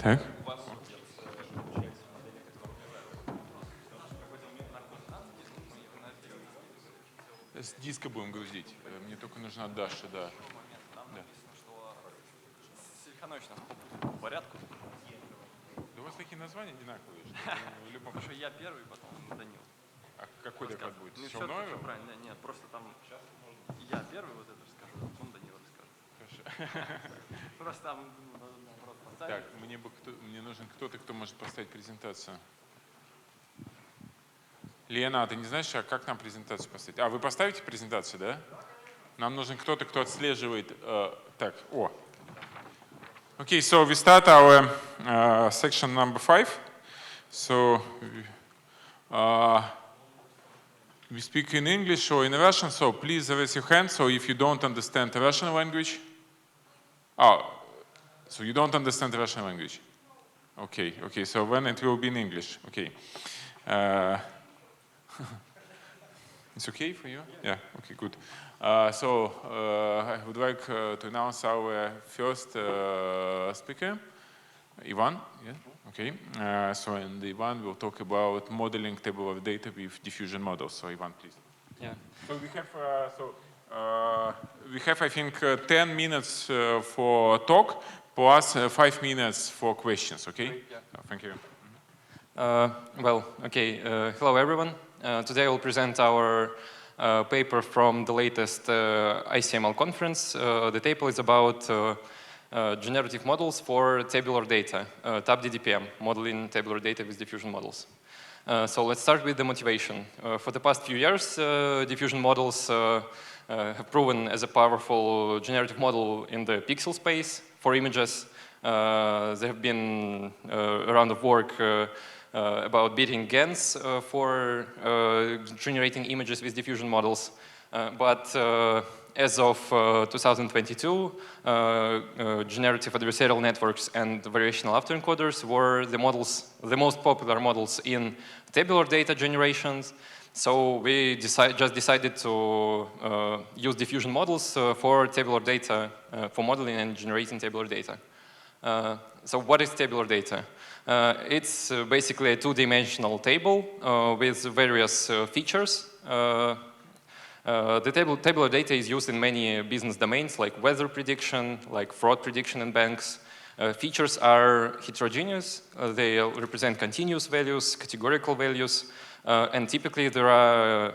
Так. С диска будем грузить. Мне только нужна Даша, да. По порядку. Да у вас такие названия одинаковые. Потому что я первый, потом Данил. А какой доклад будет? Ну, Все равно? правильно. Нет, просто там я первый вот это расскажу, а потом Данил расскажет. Хорошо. Просто там наоборот поставить. Так, мне нужен кто-то, кто может поставить презентацию. Лена, ты не знаешь, а как нам презентацию поставить? А, вы поставите презентацию, да? Нам нужен кто-то, кто отслеживает. Так, Okay, so we start our section number 5. So we speak in English or in Russian, so please raise your hand. So if you don't understand Russian language, so you don't understand Russian language. Okay, so then it will be in English. Okay. It's okay for you? Yeah, okay, good. So I would like to announce our first speaker, Ivan. Yeah, okay. So and Ivan will talk about modeling tabular data with diffusion models. So Ivan, please. Yeah. So we have I think 10 minutes for talk plus 5 minutes for questions. Okay. Great, yeah. Thank you. Hello everyone. Today I will present our paper from the latest ICML conference. The table is about generative models for tabular data, TAB-DDPM, modeling tabular data with diffusion models. So let's start with the motivation. For the past few years, diffusion models have proven as a powerful generative model in the pixel space for images. There have been a round of work about beating GANs for generating images with diffusion models. But as of 2022, generative adversarial networks and variational autoencoders were the most popular models in tabular data generations. So we just decided to use diffusion models for tabular data, for modeling and generating tabular data. So what is tabular data? It's basically a two-dimensional table with various features. The tabular data is used in many business domains like weather prediction, like fraud prediction in banks. Features are heterogeneous. They represent continuous values, categorical values, and typically there are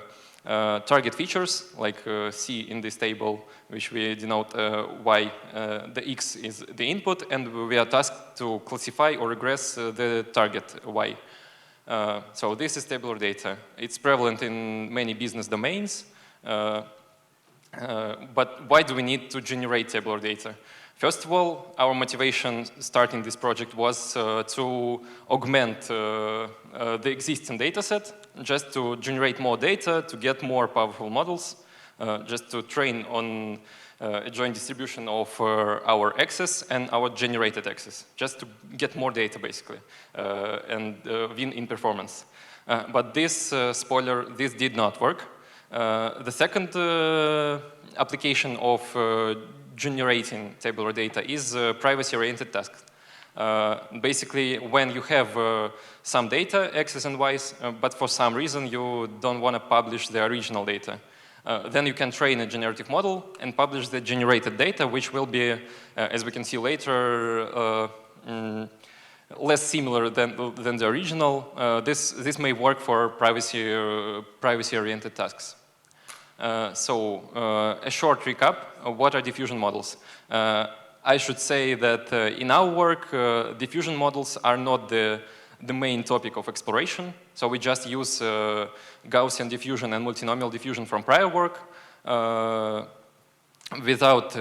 target features like C in this table, which we denote Y. The X is the input, and we are tasked to classify or regress the target Y. So this is tabular data. It's prevalent in many business domains. But why do we need to generate tabular data? First of all, our motivation starting this project was to augment the existing data set, just to generate more data, to get more powerful models, just to train on a joint distribution of our access and our generated access, just to get more data basically, and win in performance. But this, spoiler, this did not work. The second application of generating tabular data is privacy-oriented tasks. Basically, when you have some data, X's and Y's, but for some reason you don't want to publish the original data, then you can train a generative model and publish the generated data, which will be, as we can see later, less similar than the original. This may work for privacy-oriented tasks. So a short recap of what are diffusion models. I should say that in our work, diffusion models are not the main topic of exploration. So we just use Gaussian diffusion and multinomial diffusion from prior work without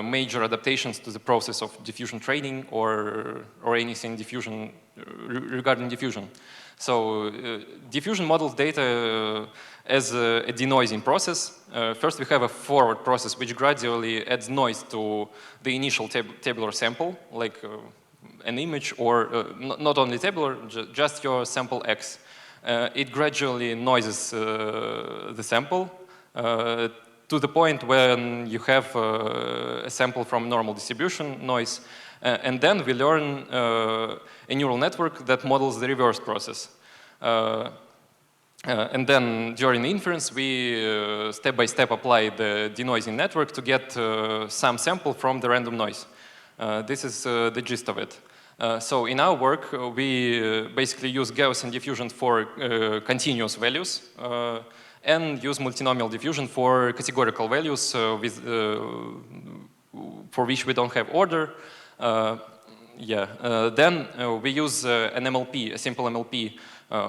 major adaptations to the process of diffusion training or anything diffusion regarding diffusion. So diffusion models data as a denoising process. First we have a forward process which gradually adds noise to the initial tabular sample, like an image or not only tabular, just your sample X. It gradually noises the sample, to the point when you have a sample from normal distribution noise. And then we learn a neural network that models the reverse process. And then during the inference, we step by step apply the denoising network to get some sample from the random noise. This is the gist of it. So in our work, we basically use Gaussian diffusion for continuous values and use multinomial diffusion for categorical values for which we don't have order. Then we use an MLP, a simple MLP,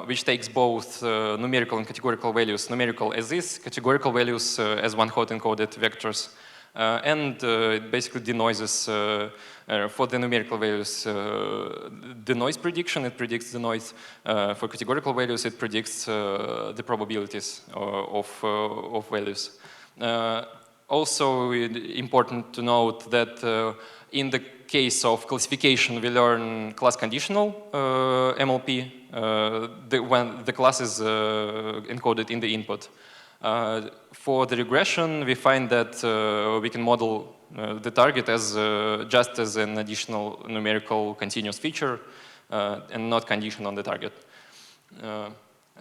which takes both numerical and categorical values, numerical as is, categorical values as one-hot encoded vectors. And it basically denoises for the numerical values the noise prediction, it predicts the noise. For categorical values, it predicts the probabilities of values. Also important to note that in the case of classification, we learn class conditional MLP when the class is encoded in the input. For the regression, we find that we can model the target as just as an additional numerical continuous feature and not condition on the target.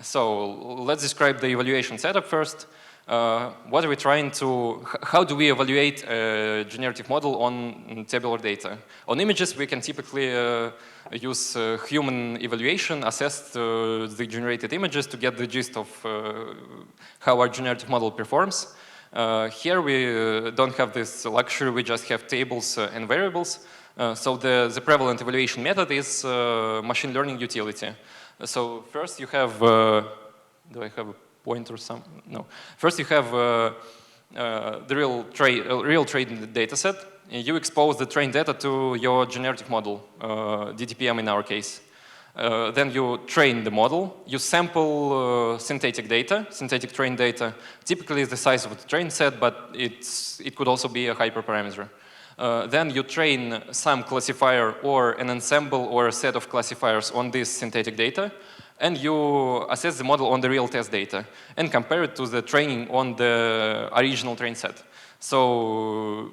So let's describe the evaluation setup first. What are we trying to, how do we evaluate a generative model on tabular data? On images, we can typically use human evaluation, assess the generated images to get the gist of how our generative model performs. Here we don't have this luxury, we just have tables and variables. So the prevalent evaluation method is machine learning utility. So first you have, do I have a point or some? No. First you have the real trained data set. You expose the trained data to your generative model, DTPM in our case. Then you train the model. You sample synthetic data, synthetic trained data. Typically it's the size of the trained set, but it could also be a hyperparameter. Then you train some classifier or an ensemble or a set of classifiers on this synthetic data. And you assess the model on the real test data and compare it to the training on the original train set. So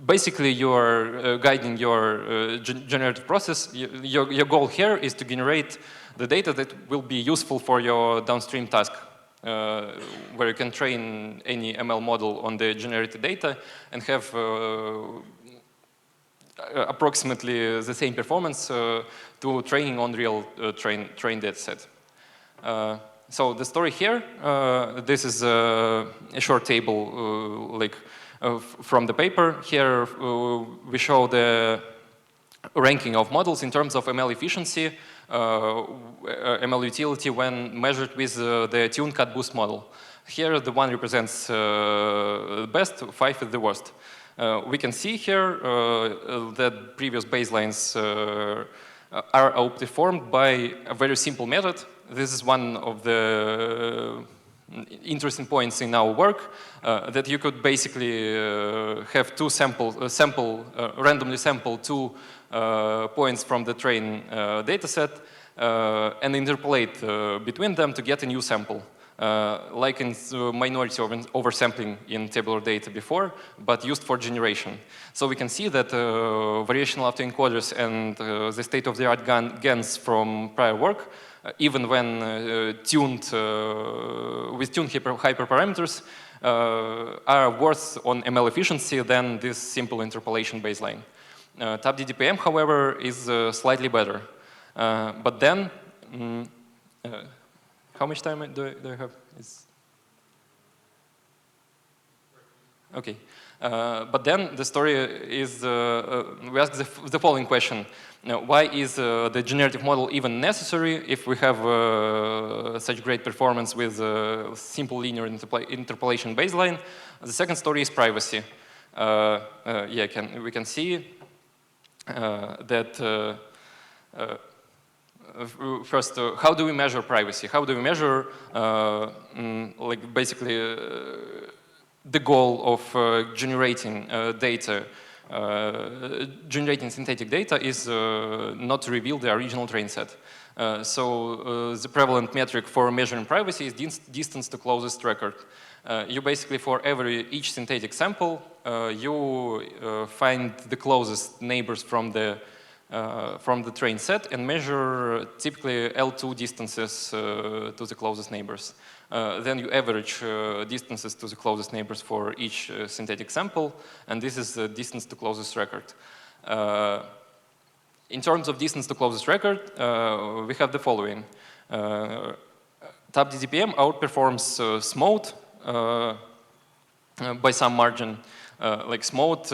basically you are guiding your generative process. Your goal here is to generate the data that will be useful for your downstream task, where you can train any ML model on the generated data and have approximately the same performance to training on real trained data set. So the story here, this is a short table from the paper. Here we show the ranking of models in terms of ML efficiency, ML utility when measured with the tuned cut boost model. Here the one represents the best, 5 is the worst. We can see here that previous baselines are outperformed by a very simple method. This is one of the interesting points in our work, that you could basically have randomly sample 2 points from the train dataset and interpolate between them to get a new sample. Like in minority oversampling in tabular data before, but used for generation. So we can see that variational autoencoders and the state-of-the-art GANs from prior work, even when tuned with tuned hyperparameters, are worse on ML efficiency than this simple interpolation baseline. TAP-DDPM, however, is slightly better. But then, how much time do I have? Okay. But then the story is, we ask the following question. Why is the generative model even necessary if we have such great performance with simple linear interpolation baseline? The second story is privacy. We can see that first, how do we measure privacy? How do we measure, basically, the goal of generating data? Generating synthetic data is not to reveal the original train set. So the prevalent metric for measuring privacy is distance to closest record. You basically, for each synthetic sample, you find the closest neighbors from the train set and measure typically L2 distances to the closest neighbors. Then you average distances to the closest neighbors for each synthetic sample, and this is the distance to closest record. In terms of distance to closest record, we have the following. TAP-DDPM outperforms SMOTE by some margin. Like SMOTE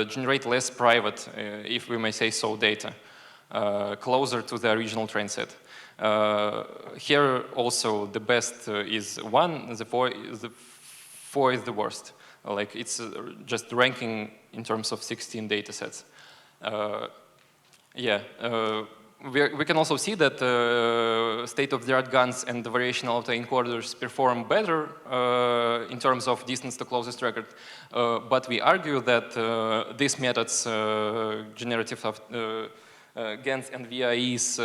generate less private, if we may say so, data, closer to the original train set. Here also the best is 1, the 4 is the worst. Like it's just ranking in terms of 16 data sets. We can also see that state-of-the-art GANs and the variational autoencoders perform better in terms of distance to closest record. But we argue that these methods, generative GANs and VIEs,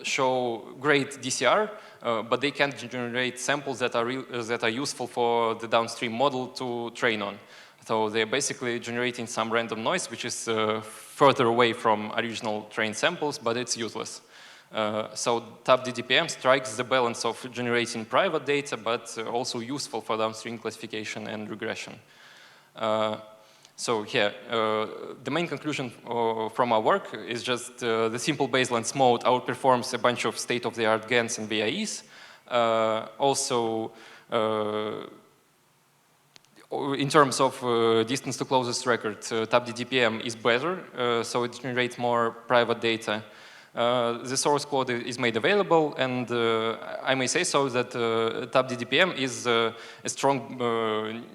show great DCR, but they can't generate samples that are useful for the downstream model to train on. So they're basically generating some random noise, which is further away from original trained samples, but it's useless. So TAP-DDPM strikes the balance of generating private data, but also useful for downstream classification and regression. So here, the main conclusion from our work is just the simple baseline SMOTE outperforms a bunch of state-of-the-art GANs and VIEs. Also, in terms of distance to closest record, TAP-DDPM is better, so it generates more private data. The source code is made available, and I may say so that TAP-DDPM is a strong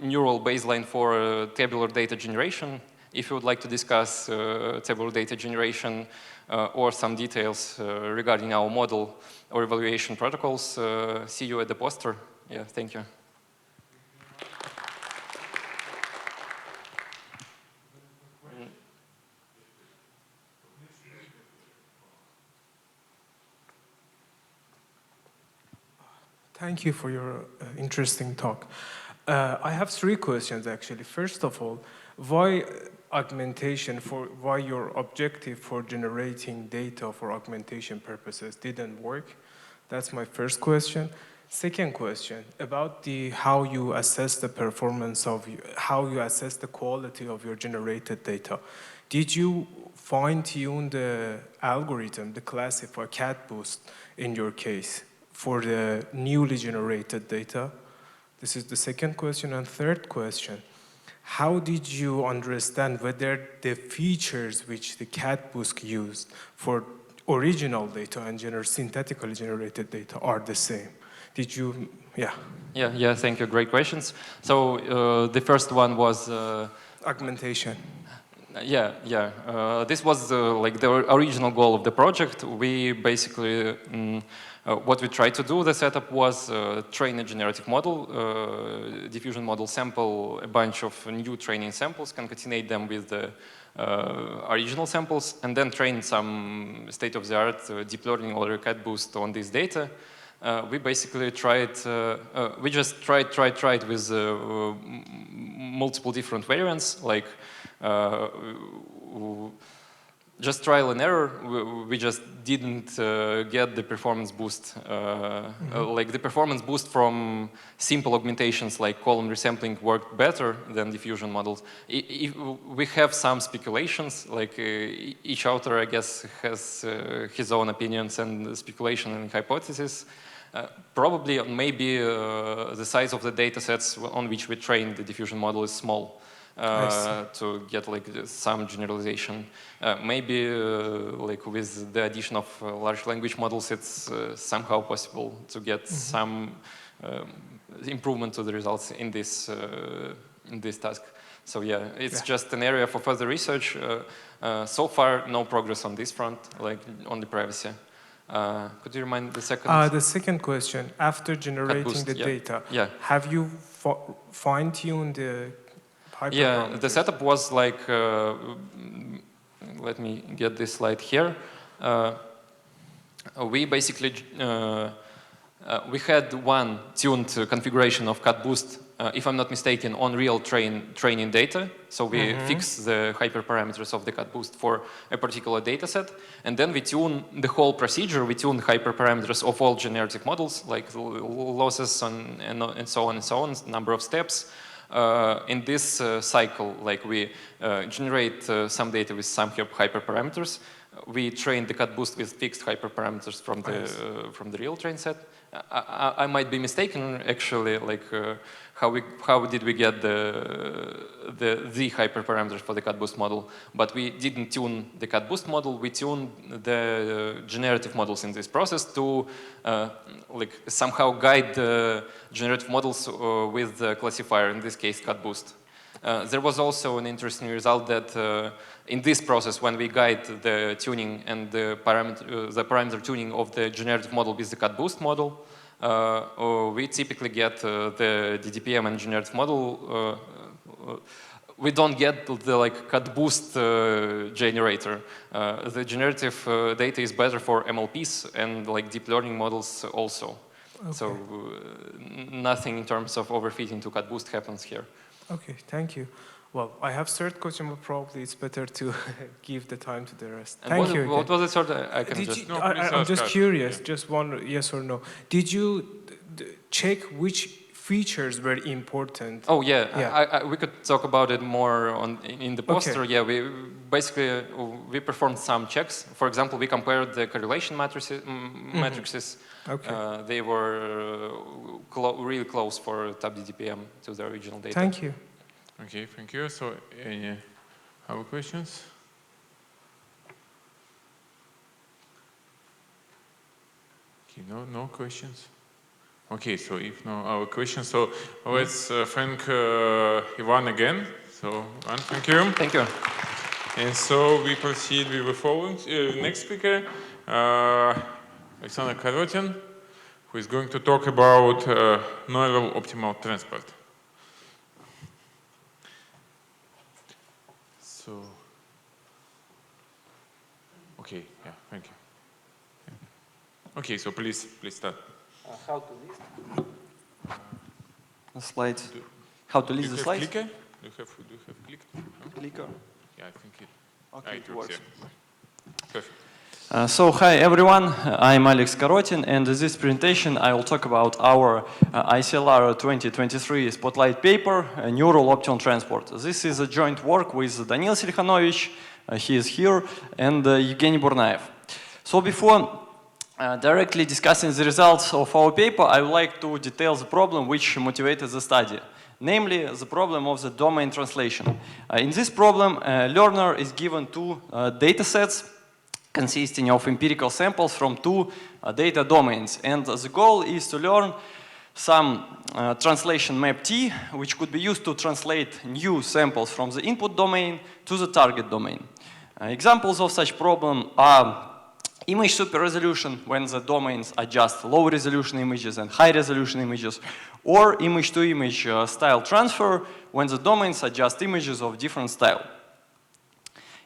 neural baseline for tabular data generation. If you would like to discuss tabular data generation or some details regarding our model or evaluation protocols, see you at the poster. Yeah, thank you. Thank you for your interesting talk. I have 3 questions actually. First of all, why augmentation, why your objective for generating data for augmentation purposes didn't work? That's my first question. Second question, about how you assess the performance of, how you assess the quality of your generated data. Did you fine-tune the algorithm, the classifier cat boost in your case for the newly generated data? This is the second question. And third question, how did you understand whether the features which the cat boost used for original data and synthetically generated data are the same? Did you, yeah. Yeah, thank you, great questions. So the first one was augmentation. This was like the original goal of the project. We basically, what we tried to do, the setup was train a generative model, diffusion model, sample a bunch of new training samples, concatenate them with the original samples, and then train some state-of-the-art deep learning or cat boost on this data. We basically tried, we just tried with multiple different variants, like just trial and error. We just didn't get the performance boost. Like the performance boost from simple augmentations like column resampling worked better than diffusion models. We have some speculations, like each author, I guess, has his own opinions and speculation and hypotheses. Probably, maybe the size of the data sets on which we train the diffusion model is small. To get like some generalization. Maybe like with the addition of large language models, it's somehow possible to get some improvement to the results in this task. So yeah, it's just an area for further research. So far, no progress on this front, like on the privacy. Could you remind the second? The second question, after generating the data, have you fine-tuned the hyperparameters? The setup was like, let me get this slide here. We basically, we had one tuned configuration of cat boost if I'm not mistaken, on real training data. So we fix the hyperparameters of the cut boost for a particular data set, and then we tune the whole procedure. We tune hyperparameters of all generative models, like losses and so on and so on, number of steps. In this cycle, like we generate some data with some hyperparameters. We train the cut boost with fixed hyperparameters from the real train set. I might be mistaken, actually, like how did we get the hyperparameters for the cut boost model? But we didn't tune the cut boost model. We tuned the generative models in this process to like somehow guide the generative models with the classifier, in this case, cut boost. There was also an interesting result that in this process, when we guide the tuning and the parameter tuning of the generative model with the cut boost model, we typically get the DDPM and generative model. We don't get the like cut boost generator. The generative data is better for MLPs and like deep learning models also. Okay. So nothing in terms of overfitting to cut boost happens here. Okay, thank you. Well, I have third question, but probably it's better to give the time to the rest. And thank you. What was the sort of, I can Did just... you, I'm just curious, just one yes or no. Did you check which features were important? Oh yeah, we could talk about it more in the poster. Okay. Yeah, we basically we performed some checks. For example, we compared the correlation matrices. Okay. They were really close for top DDPM to the original data. Thank you. Okay, thank you. So, any other questions? Okay, no questions. Okay, so if no other questions, so let's thank Ivan again. So, Ivan, thank you. Thank you. And so we proceed with the following next speaker, Alexander Karotin, who is going to talk about novel optimal transport. So, okay, yeah, thank you. Yeah. Okay, so please start. How to list the slides? How to list the slides? Clicker? Do you have clicked? No? Clicker? Yeah, I think it. Okay, it works. Yeah. Perfect. So hi everyone, I'm Alex Karotin, and in this presentation I will talk about our ICLR 2023 Spotlight paper, Neural Optimal Transport. This is a joint work with Danil Silhanovich, he is here, and Evgeny Burnaev. So before directly discussing the results of our paper, I would like to detail the problem which motivated the study, namely the problem of the domain translation. In this problem, a learner is given two data sets consisting of empirical samples from two data domains. And the goal is to learn some translation map T, which could be used to translate new samples from the input domain to the target domain. Examples of such problem are image super resolution, when the domains are just low resolution images and high resolution images, or image to image style transfer, when the domains are just images of different style.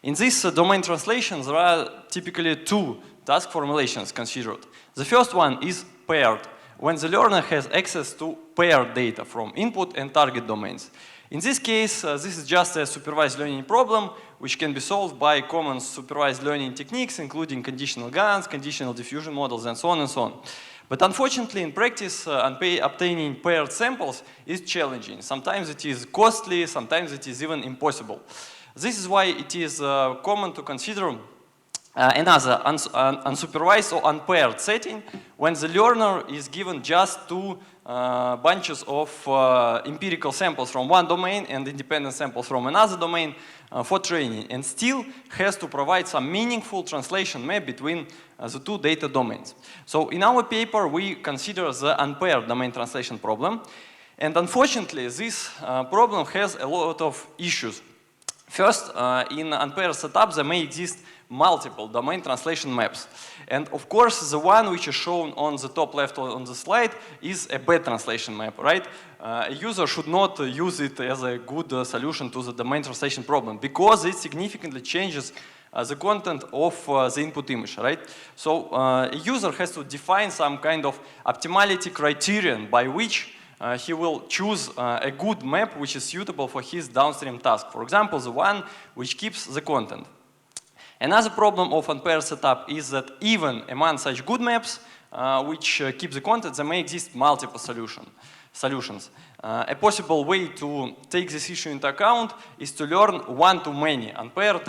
In this domain translation, there are typically two task formulations considered. The first one is paired, when the learner has access to paired data from input and target domains. In this case, this is just a supervised learning problem, which can be solved by common supervised learning techniques, including conditional GANs, conditional diffusion models, and so on and so on. But unfortunately, in practice, obtaining paired samples is challenging. Sometimes it is costly, sometimes it is even impossible. This is why it is common to consider another unsupervised or unpaired setting when the learner is given just two bunches of empirical samples from one domain and independent samples from another domain for training, and still has to provide some meaningful translation map between the two data domains. So in our paper, we consider the unpaired domain translation problem. And unfortunately, this problem has a lot of issues. First, in unpaired setup, there may exist multiple domain translation maps. And of course, the one which is shown on the top left on the slide is a bad translation map, right? A user should not use it as a good solution to the domain translation problem, because it significantly changes the content of the input image, right? So a user has to define some kind of optimality criterion by which he will choose a good map which is suitable for his downstream task. For example, the one which keeps the content. Another problem of unpaired setup is that even among such good maps which keep the content, there may exist multiple solutions. A possible way to take this issue into account is to learn one-to-many unpaired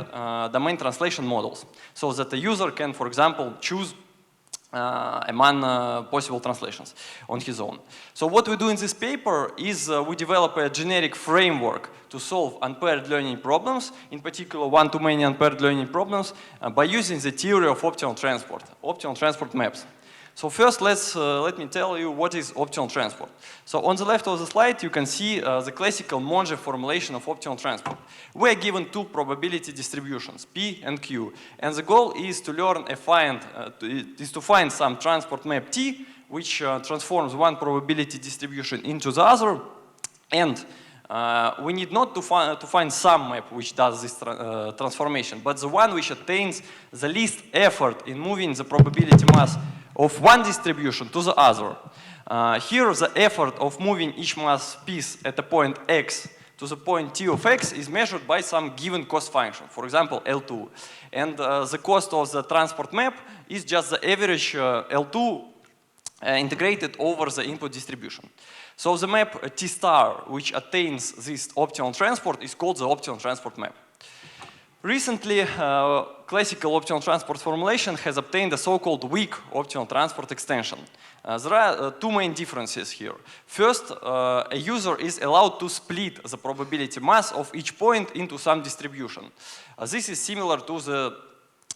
domain translation models, so that the user can, for example, choose among possible translations on his own. So what we do in this paper is we develop a generic framework to solve unpaired learning problems, in particular one-to-many unpaired learning problems, by using the theory of optimal transport maps. So first, let me tell you what is optimal transport. So on the left of the slide, you can see the classical Monge formulation of optimal transport. We are given two probability distributions, P and Q, and the goal is to find some transport map T, which transforms one probability distribution into the other, and we need not to find some map which does this transformation, but the one which attains the least effort in moving the probability mass of one distribution to the other. Here, the effort of moving each mass piece at a point x to the point t of x is measured by some given cost function, for example, L2. And the cost of the transport map is just the average L2 integrated over the input distribution. So the map T star, which attains this optimal transport, is called the optimal transport map. Recently, classical optimal transport formulation has obtained a so-called weak optimal transport extension. There are two main differences here. First, a user is allowed to split the probability mass of each point into some distribution. This is similar to the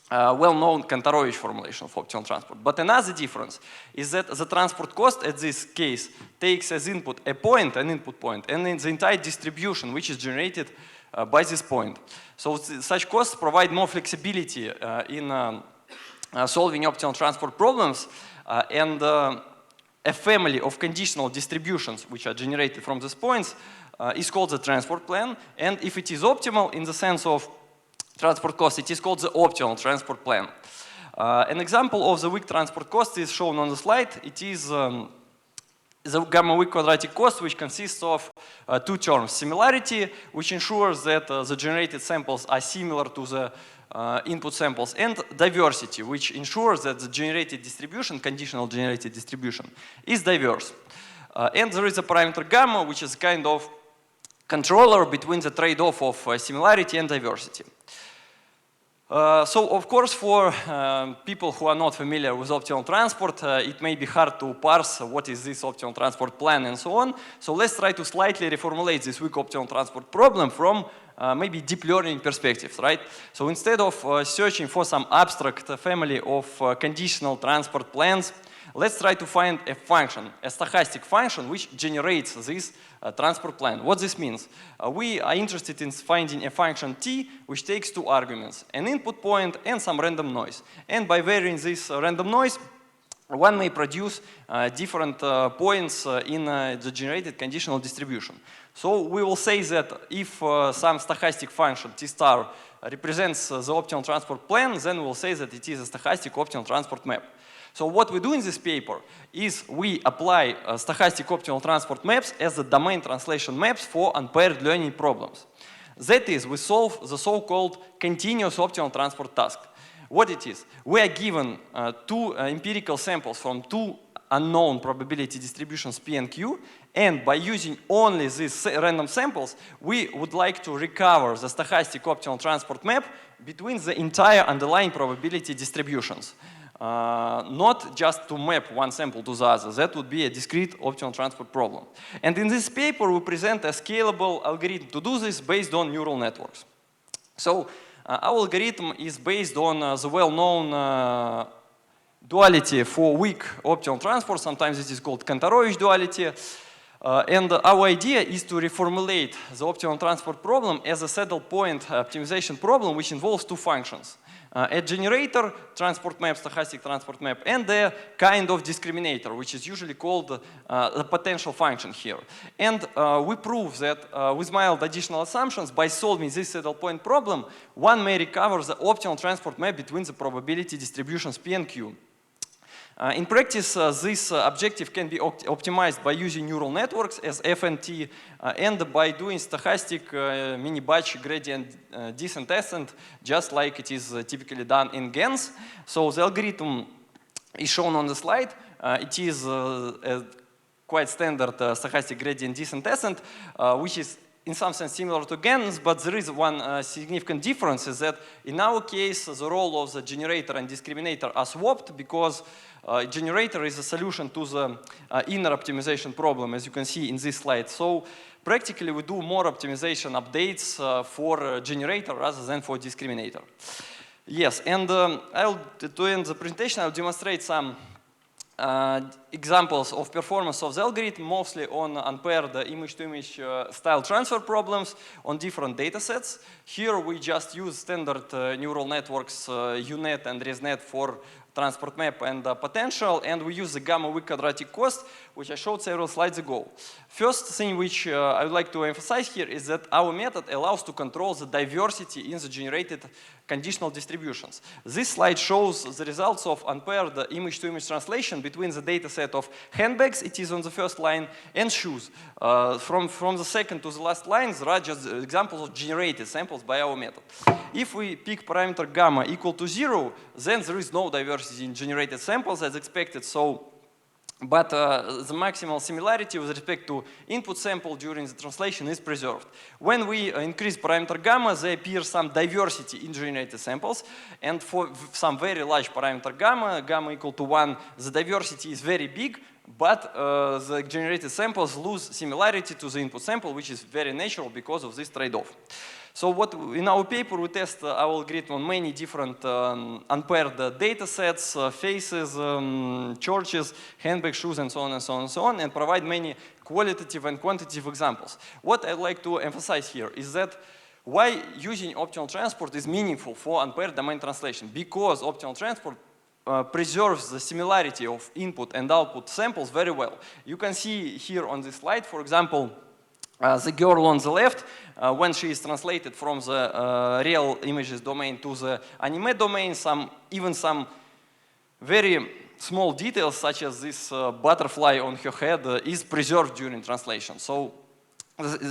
well-known Kantarovich formulation of optimal transport. But another difference is that the transport cost at this case takes as input an input point, and in the entire distribution which is generated by this point. So such costs provide more flexibility in solving optimal transport problems, and a family of conditional distributions which are generated from these points is called the transport plan, and if it is optimal in the sense of transport cost, it is called the optimal transport plan. An example of the weak transport cost is shown on the slide. It is the gamma weak quadratic cost, which consists of two terms: similarity, which ensures that the generated samples are similar to the input samples, and diversity, which ensures that the generated distribution, conditional generated distribution, is diverse. And there is a parameter gamma, which is kind of controller between the trade-off of similarity and diversity. So, of course, for people who are not familiar with optimal transport, it may be hard to parse what is this optimal transport plan and so on. So let's try to slightly reformulate this weak optimal transport problem from maybe deep learning perspectives, right? So instead of searching for some abstract family of conditional transport plans, let's try to find a function, a stochastic function, which generates this transport plan. What this means? We are interested in finding a function t, which takes two arguments, an input point and some random noise. And by varying this random noise, one may produce different points in the generated conditional distribution. So we will say that if some stochastic function t star represents the optimal transport plan, then we'll say that it is a stochastic optimal transport map. So what we do in this paper is we apply stochastic optimal transport maps as the domain translation maps for unpaired learning problems. That is, we solve the so-called continuous optimal transport task. What it is? We are given two empirical samples from two unknown probability distributions P and Q, and by using only these random samples, we would like to recover the stochastic optimal transport map between the entire underlying probability distributions. Not just to map one sample to the other. That would be a discrete optimal transport problem. And in this paper, we present a scalable algorithm to do this based on neural networks. So our algorithm is based on the well-known duality for weak optimal transport. Sometimes it is called Kantarovich duality. And our idea is to reformulate the optimal transport problem as a saddle point optimization problem, which involves two functions. A generator, transport map, stochastic transport map, and a kind of discriminator, which is usually called the potential function here. And we prove that with mild additional assumptions, by solving this saddle point problem, one may recover the optimal transport map between the probability distributions P and Q. In practice, this objective can be optimized by using neural networks as FNT and by doing stochastic mini-batch gradient descent ascent, just like it is typically done in GANs. So the algorithm is shown on the slide. It is a quite standard stochastic gradient descent ascent, which is in some sense similar to GANs, but there is one significant difference, is that in our case, the role of the generator and discriminator are swapped because generator is a solution to the inner optimization problem, as you can see in this slide. So practically, we do more optimization updates for generator rather than for discriminator. Yes, and to end the presentation, I'll demonstrate some examples of performance of the algorithm, mostly on unpaired image-to-image style transfer problems on different data sets. Here we just use standard neural networks, UNet and ResNet for transport map and potential, and we use the gamma weak quadratic cost, which I showed several slides ago. First thing which I would like to emphasize here is that our method allows to control the diversity in the generated conditional distributions. This slide shows the results of unpaired image-to-image translation between the data set of handbags, it is on the first line, and shoes. From the second to the last line, there are just examples of generated samples by our method. If we pick parameter gamma equal to 0, then there is no diversity in generated samples as expected. But the maximal similarity with respect to input sample during the translation is preserved. When we increase parameter gamma, there appears some diversity in generated samples. And for some very large parameter gamma equal to 1, the diversity is very big, but the generated samples lose similarity to the input sample, which is very natural because of this trade-off. So in our paper, we test our algorithm on many different unpaired data sets, faces, churches, handbag, shoes, and so on and so on and so on, and provide many qualitative and quantitative examples. What I'd like to emphasize here is that why using optimal transport is meaningful for unpaired domain translation, because optimal transport preserves the similarity of input and output samples very well. You can see here on this slide, for example, the girl on the left, when she is translated from the real images domain to the anime domain, even some very small details, such as this butterfly on her head, is preserved during translation.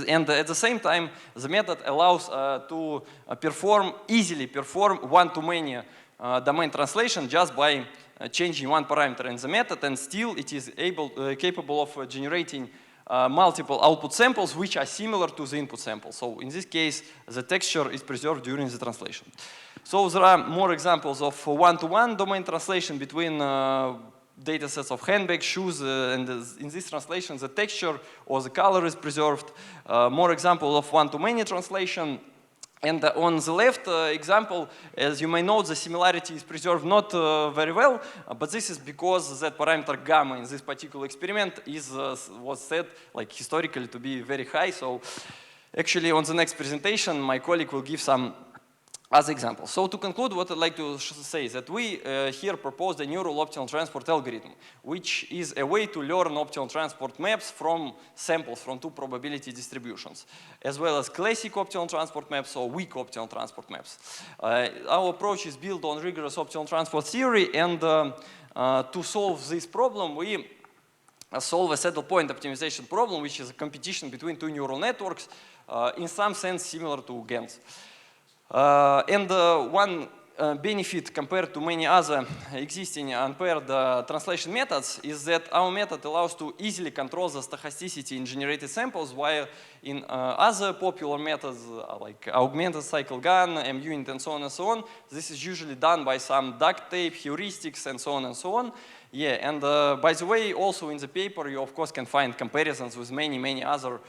And at the same time, the method allows to easily perform one-to-many domain translation just by changing one parameter in the method, and still it is capable of generating multiple output samples which are similar to the input sample. So in this case, the texture is preserved during the translation. So there are more examples of one-to-one domain translation between data sets of handbags, shoes, and in this translation, the texture or the color is preserved. More examples of one-to-many translation. And on the left example, as you may note, the similarity is preserved not very well, but this is because that parameter gamma in this particular experiment was set like historically to be very high. So actually on the next presentation, my colleague will give some other examples. So to conclude, what I'd like to say is that we here proposed a neural optimal transport algorithm, which is a way to learn optimal transport maps from samples from two probability distributions, as well as classic optimal transport maps or weak optimal transport maps. Our approach is built on rigorous optimal transport theory, and to solve this problem, we solve a saddle point optimization problem, which is a competition between two neural networks, in some sense similar to GANs. One benefit compared to many other existing unpaired translation methods is that our method allows to easily control the stochasticity in generated samples, while in other popular methods like augmented cycle GAN, MUnit, and so on, this is usually done by some duct tape, heuristics, and so on and so on. Yeah, and by the way, also in the paper, you of course can find comparisons with many other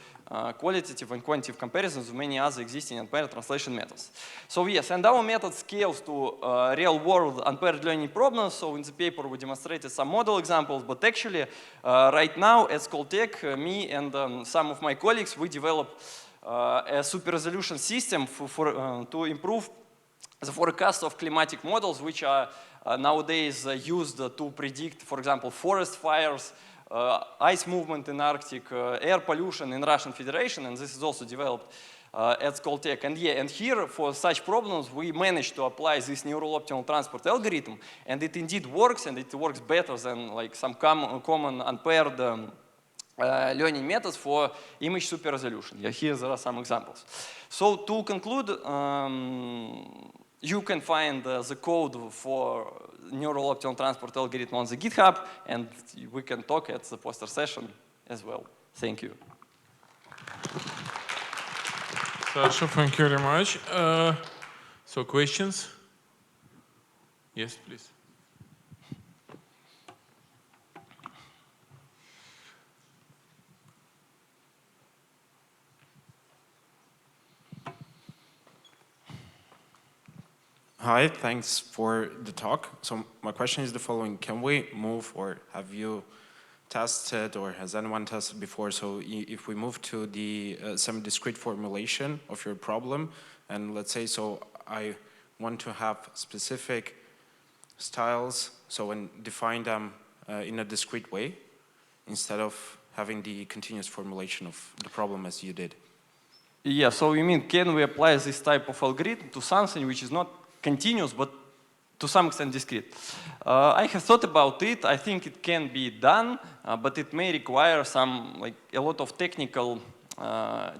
qualitative and quantitative comparisons with many other existing unpaired translation methods. So yes, and our method scales to real-world unpaired learning problems. So in the paper, we demonstrated some model examples, but actually, right now at Skoltech, me and some of my colleagues, we developed a super-resolution system to improve the forecast of climatic models, which are nowadays used to predict, for example, forest fires, ice movement in Arctic, air pollution in Russian Federation, and this is also developed at Skoltech. And yeah, and here for such problems, we managed to apply this neural optimal transport algorithm, and it indeed works, and it works better than like some common unpaired learning methods for image super resolution. Yeah, here there are some examples. So to conclude, you can find the code for neural optimal transport algorithm on the GitHub, and we can talk at the poster session as well. Thank you. Sasha, thank you very much. So questions? Yes, please. Hi, thanks for the talk. So my question is the following. Can we move, or have you tested, or has anyone tested before? So if we move to the semi-discrete formulation of your problem, and let's say, so I want to have specific styles, so and define them in a discrete way, instead of having the continuous formulation of the problem as you did. Yeah, so you mean, can we apply this type of algorithm to something which is not continuous, but to some extent discrete? I have thought about it. I think it can be done, but it may require some, like, a lot of technical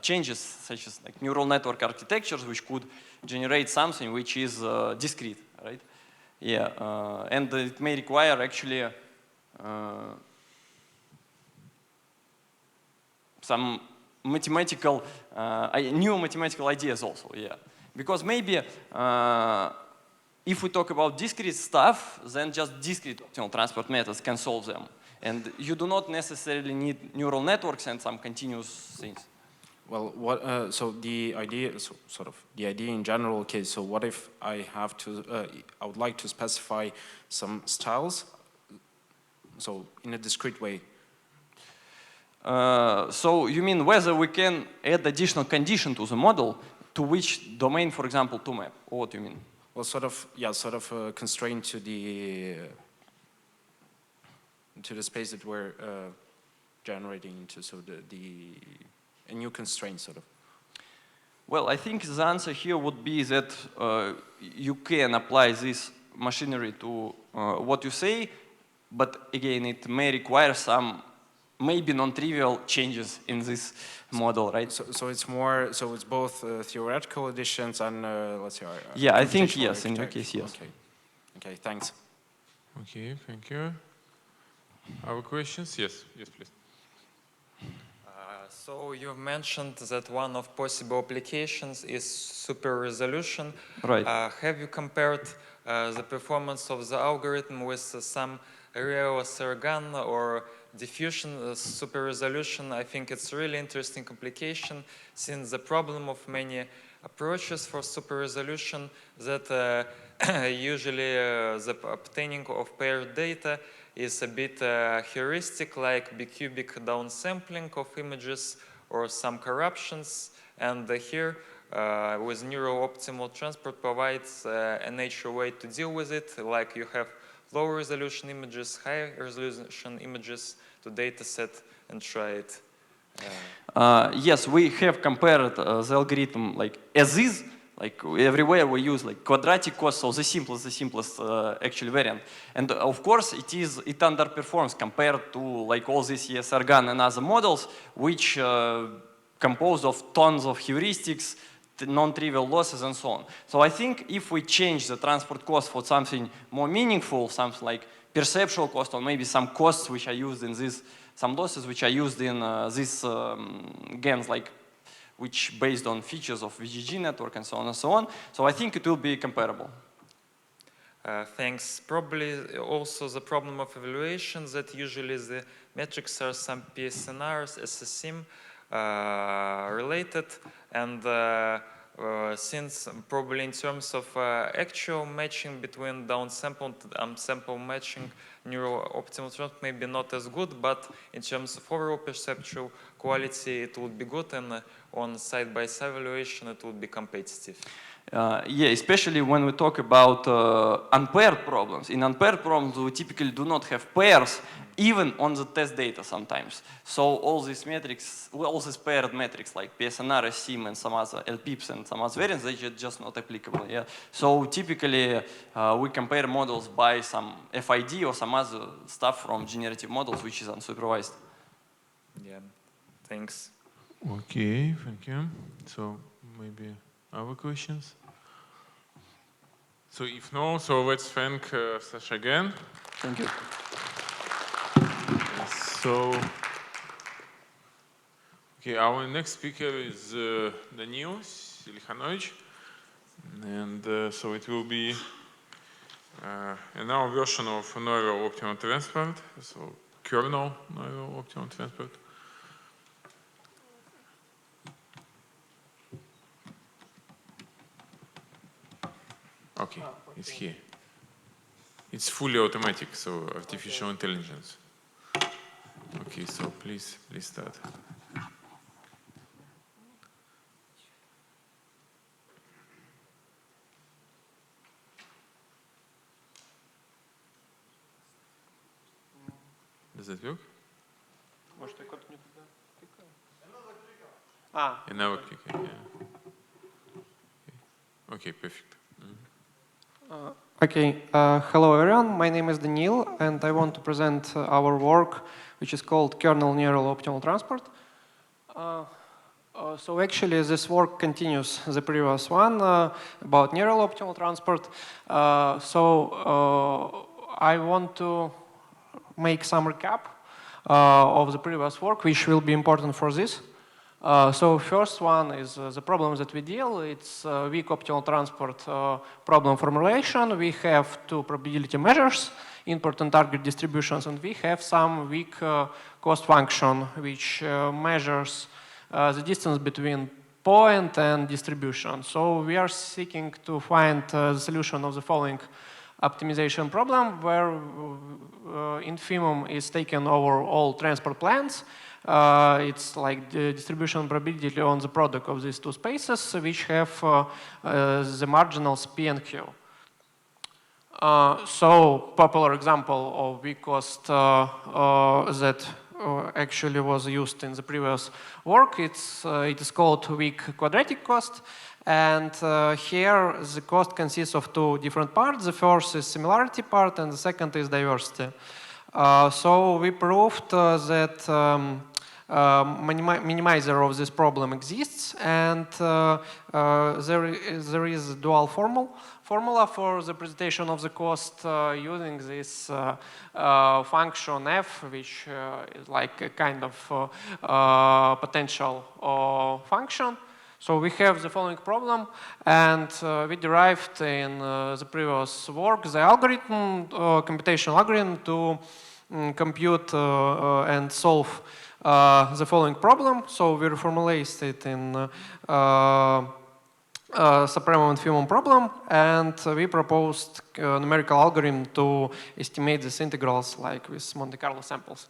changes, such as like neural network architectures, which could generate something which is discrete, right? Yeah, and it may require actually some mathematical, new mathematical ideas also, yeah. Because maybe if we talk about discrete stuff, then just discrete optimal transport methods can solve them. And you do not necessarily need neural networks and some continuous things. Well, what, so the idea, so sort of the idea in general, okay, so what if I have to, I would like to specify some styles, so in a discrete way. So you mean whether we can add additional condition to the model, to which domain, for example, to map, or what do you mean? Well, sort of, yeah, sort of constrained to the space that we're generating into, so a new constraint, sort of. Well, I think the answer here would be that you can apply this machinery to what you say, but again, it may require some maybe non-trivial changes in this model, right? So it's more, so it's both theoretical additions and let's say. Yeah, I think yes. In your case, yes. Okay. Okay. Thanks. Okay. Thank you. Our questions? Yes. Yes, please. So you've mentioned that one of possible applications is super resolution. Right. Have you compared the performance of the algorithm with some real Sargan or diffusion super resolution? I think it's a really interesting application, since the problem of many approaches for super resolution that usually the obtaining of paired data is a bit heuristic, like bicubic downsampling of images or some corruptions. And here, with neural optimal transport provides a natural way to deal with it, like you have low resolution images, high resolution images to data set and try it. Yes, we have compared the algorithm like as is. Like everywhere we use like quadratic cost, so the simplest actual variant. And of course it underperforms compared to like all these ESRGAN and other models, which composed of tons of heuristics, non-trivial losses and so on. So I think if we change the transport cost for something more meaningful, something like perceptual cost, or maybe some costs which are used in this, some losses which are used in these GANs, like which based on features of VGG network and so on and so on. So I think it will be comparable. Thanks. Probably also the problem of evaluation, that usually the metrics are some PSNRs, SSIM related, and since probably in terms of actual matching between downsample and upsample matching, neural optimal transport may be not as good, but in terms of overall perceptual quality, it would be good, and on side-by-side evaluation, it would be competitive. Yeah, especially when we talk about unpaired problems. In unpaired problems, we typically do not have pairs, even on the test data sometimes. So all these metrics, all these paired metrics like PSNR, SIM, and some other LPIPs and some other variants, they're just not applicable. Yeah. So typically, we compare models by some FID or some other stuff from generative models, which is unsupervised. Yeah, thanks. Okay, thank you. So maybe other questions? So if no, so let's thank Sasha again. Thank you. So, okay, our next speaker is Daniil Silihanovic, and so it will be another version of neural optimal transport, so kernel neural optimal transport. Okay, it's here. It's fully automatic, so artificial intelligence. Okay, so please start. Does that work? Another click, yeah. Okay, perfect. Okay, hello everyone, my name is Daniil and I want to present our work which is called Kernel Neural Optimal Transport. So actually this work continues the previous one about neural optimal transport. I want to make some recap of the previous work which will be important for this. So first one is the problem that we deal. It's weak optimal transport problem formulation. We have two probability measures, input and target distributions, and we have some weak cost function which measures the distance between point and distribution. So we are seeking to find the solution of the following optimization problem where infimum is taken over all transport plans. It's like the distribution probability on the product of these two spaces, which have the marginals P and Q. So popular example of weak cost that actually was used in the previous work, it is called weak quadratic cost. And here the cost consists of two different parts. The first is similarity part and the second is diversity. So we proved that minimizer of this problem exists, and there is a dual formula for the presentation of the cost using this function f, which is like a kind of potential function. So we have the following problem, and we derived in the previous work the algorithm, computational algorithm to compute and solve the following problem. So we reformulated it in supremum and infimum problem, and we proposed a numerical algorithm to estimate these integrals like with Monte Carlo samples.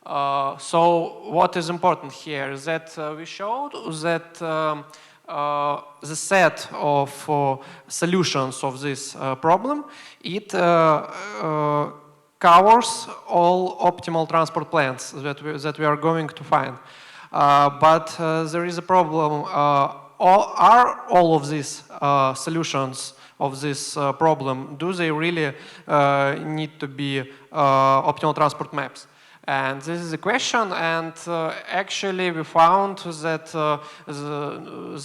So what is important here is that we showed that the set of solutions of this problem, it covers all optimal transport plans that we are going to find. But there is a problem. Are all of these solutions of this problem, do they really need to be optimal transport maps? And this is the question, and actually we found that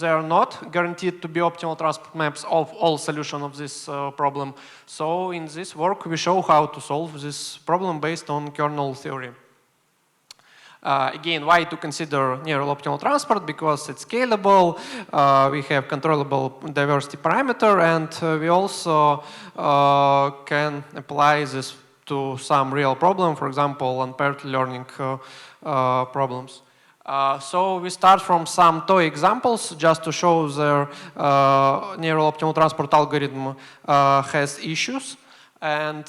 they are not guaranteed to be optimal transport maps of all solutions of this problem. So in this work we show how to solve this problem based on kernel theory. Again, why to consider neural optimal transport? Because it's scalable, we have controllable diversity parameter, and we also can apply this to some real problem, for example, unpaired learning problems. So we start from some toy examples just to show the neural optimal transport algorithm has issues. And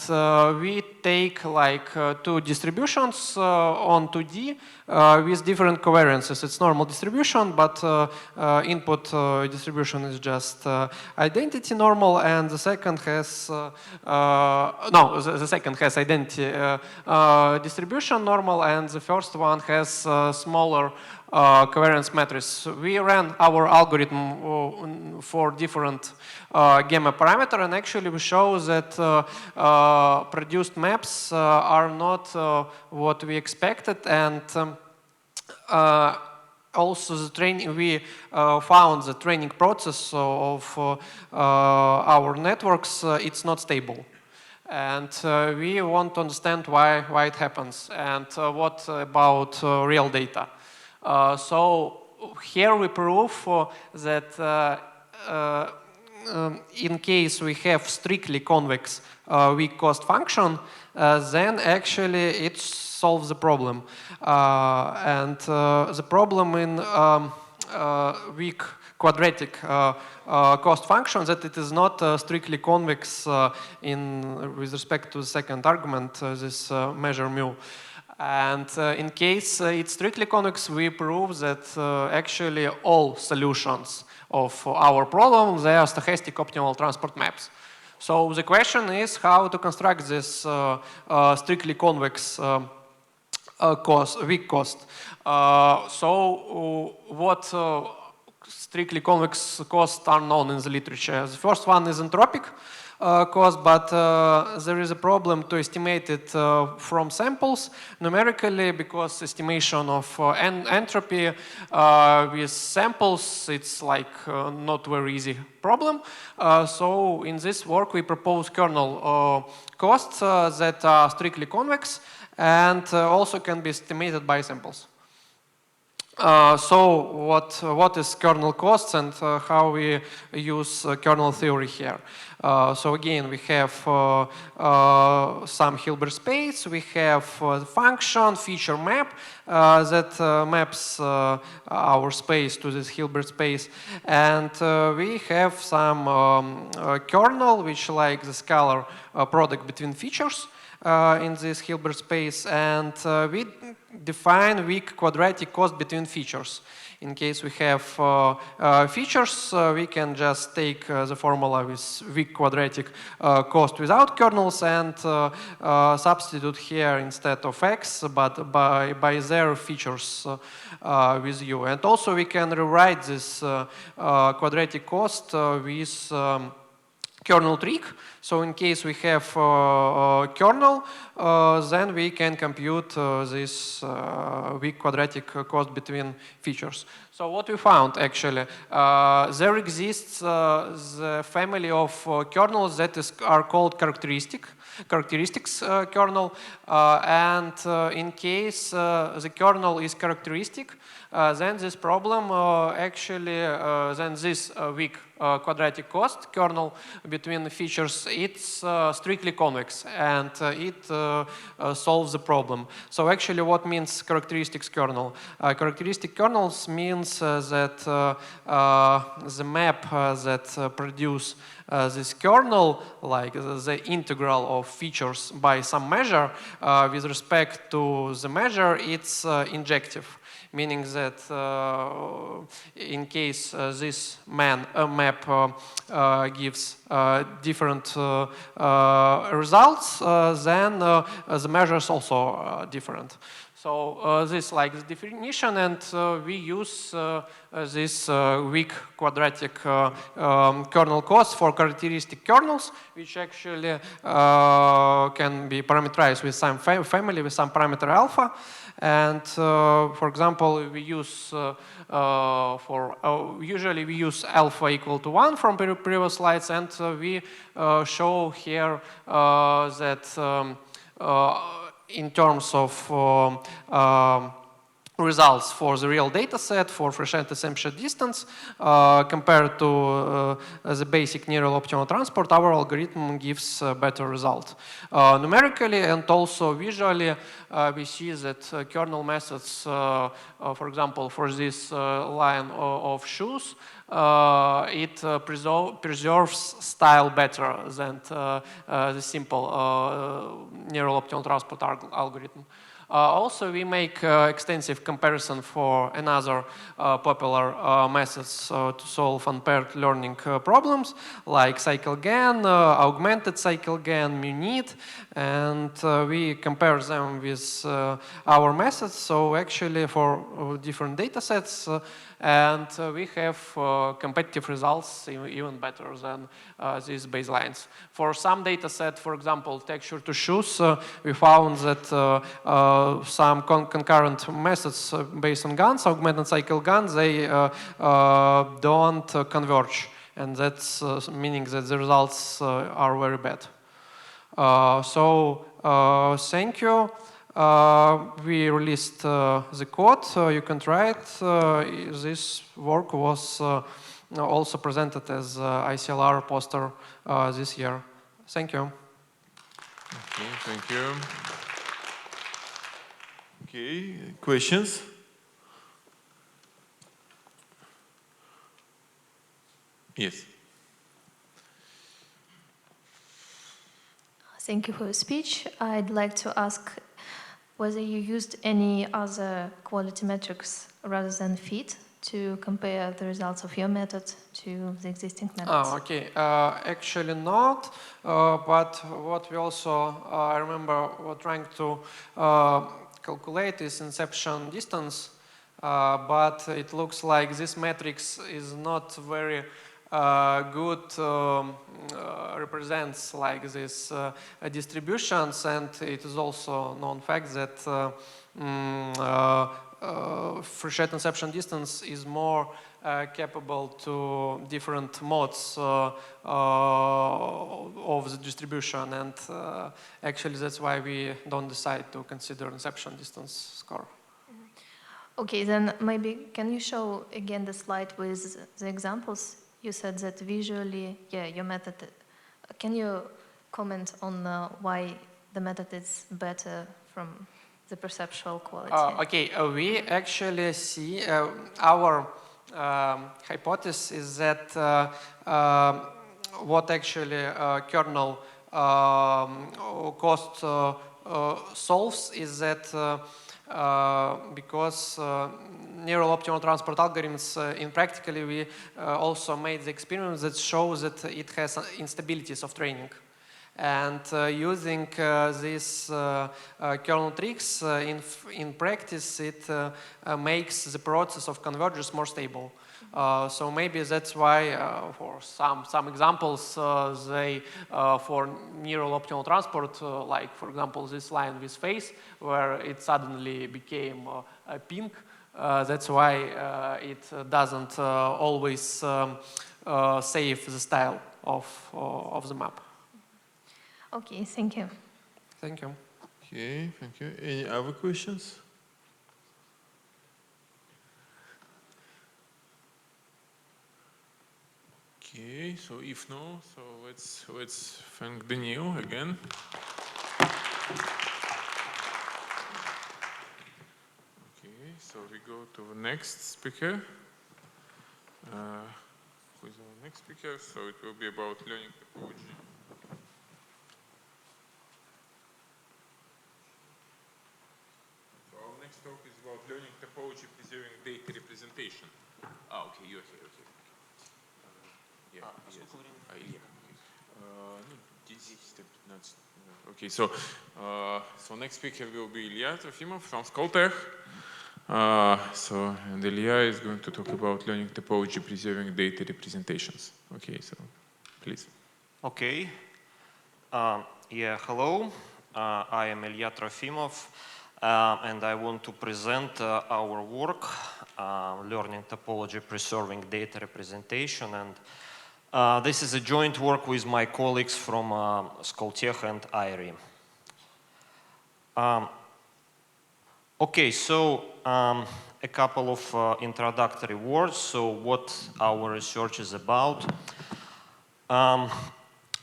we take like two distributions on 2D with different covariances. It's normal distribution, but input distribution is just identity normal, and the second has the second has identity distribution normal, and the first one has smaller covariance matrix. We ran our algorithm for different gamma parameter, and actually we show that produced maps are not what we expected, and also the training, we found the training process of our networks, it's not stable. And we want to understand why it happens, and what about real data. So here we prove that in case we have strictly convex weak cost function, then actually it solves the problem. And the problem in weak quadratic cost function that it is not strictly convex with respect to the second argument, this measure mu. And in case it's strictly convex, we prove that actually all solutions of our problem, they are stochastic optimal transport maps. So the question is how to construct this strictly convex weak cost. So what strictly convex costs are known in the literature? The first one is entropic cost, but there is a problem to estimate it from samples numerically, because estimation of entropy with samples, it's like not very easy problem. So in this work we propose kernel costs that are strictly convex and also can be estimated by samples. So what is kernel costs and how we use kernel theory here? So again, we have some Hilbert space, we have function, feature map that maps our space to this Hilbert space, and we have some kernel which like the scalar product between features in this Hilbert space, and we define weak quadratic cost between features. In case we have features, we can just take the formula with weak quadratic cost without kernels and substitute here instead of x, but by their features with u. And also we can rewrite this quadratic cost with kernel trick. So in case we have kernel, then we can compute this weak quadratic cost between features. So what we found actually, there exists the family of kernels that are called characteristics kernel, and in case the kernel is characteristic, then this problem actually, then this weak quadratic cost kernel between the features, it's strictly convex, and it solves the problem. So actually what means characteristics kernel? Characteristic kernels means that the map that produce this kernel, like the integral of features by some measure with respect to the measure, it's injective. Meaning that in case this map gives different results, then the measures also are different. So this like the definition, and we use this weak quadratic kernel cost for characteristic kernels, which actually can be parameterized with some family with some parameter alpha. And for example, we use usually we use alpha equal to 1 from previous slides, and we show here that in terms of results for the real data set for Freshet assumption distance compared to the basic neural optimal transport, our algorithm gives a better result. Numerically and also visually, we see that kernel methods, for example, for this line of shoes, it preserves style better than the simple neural optimal transport algorithm. Also, we make extensive comparison for another popular methods to solve unpaired learning problems, like CycleGAN, augmented CycleGAN, MUNIT, and we compare them with our methods. So actually, for different data sets, and we have competitive results even better than these baselines. For some data set, for example, texture to shoes, we found that some concurrent methods based on GANs, augmented cycle GANs, they don't converge. And that's meaning that the results are very bad. Thank you. We released the code. You can try it. This work was also presented as ICLR poster this year. Thank you. Okay, thank you. Okay, questions? Yes. Thank you for your speech. I'd like to ask whether you used any other quality metrics rather than fit to compare the results of your method to the existing methods. Okay, actually not, but what we also, I remember we're trying to calculate is inception distance, but it looks like this matrix is not very good represents like this distributions, and it is also known fact that Freshet inception distance is more capable to different modes of the distribution, and actually that's why we don't decide to consider inception distance score. Okay, then maybe can you show again the slide with the examples? You said that visually, yeah, your method. Can you comment on why the method is better from the perceptual quality? Okay, we actually see our hypothesis is that what actually kernel cost solves is that because neural optimal transport algorithms, in practically we also made the experiment that shows that it has instabilities of training. And using these kernel tricks in practice, it makes the process of convergence more stable. So maybe that's why for some examples, they for neural optimal transport, like for example this line with face, where it suddenly became pink. That's why it doesn't always save the style of the map. Okay, thank you. Thank you. Okay, thank you. Any other questions? Okay, so if no, so let's thank Daniil again. Okay, so we go to the next speaker. Who is our next speaker? So it will be about learning topology. So our next talk is about learning topology preserving data representation. Okay, you're here. Okay. Okay, so next speaker will be Ilya Trofimov from Skoltech. And Ilya is going to talk about learning topology preserving data representations. Okay, so please. Okay. Hello. I am Ilya Trofimov, and I want to present our work, learning topology preserving data representation. And this is a joint work with my colleagues from Skoltech and IRI. Okay, so a couple of introductory words. So what our research is about.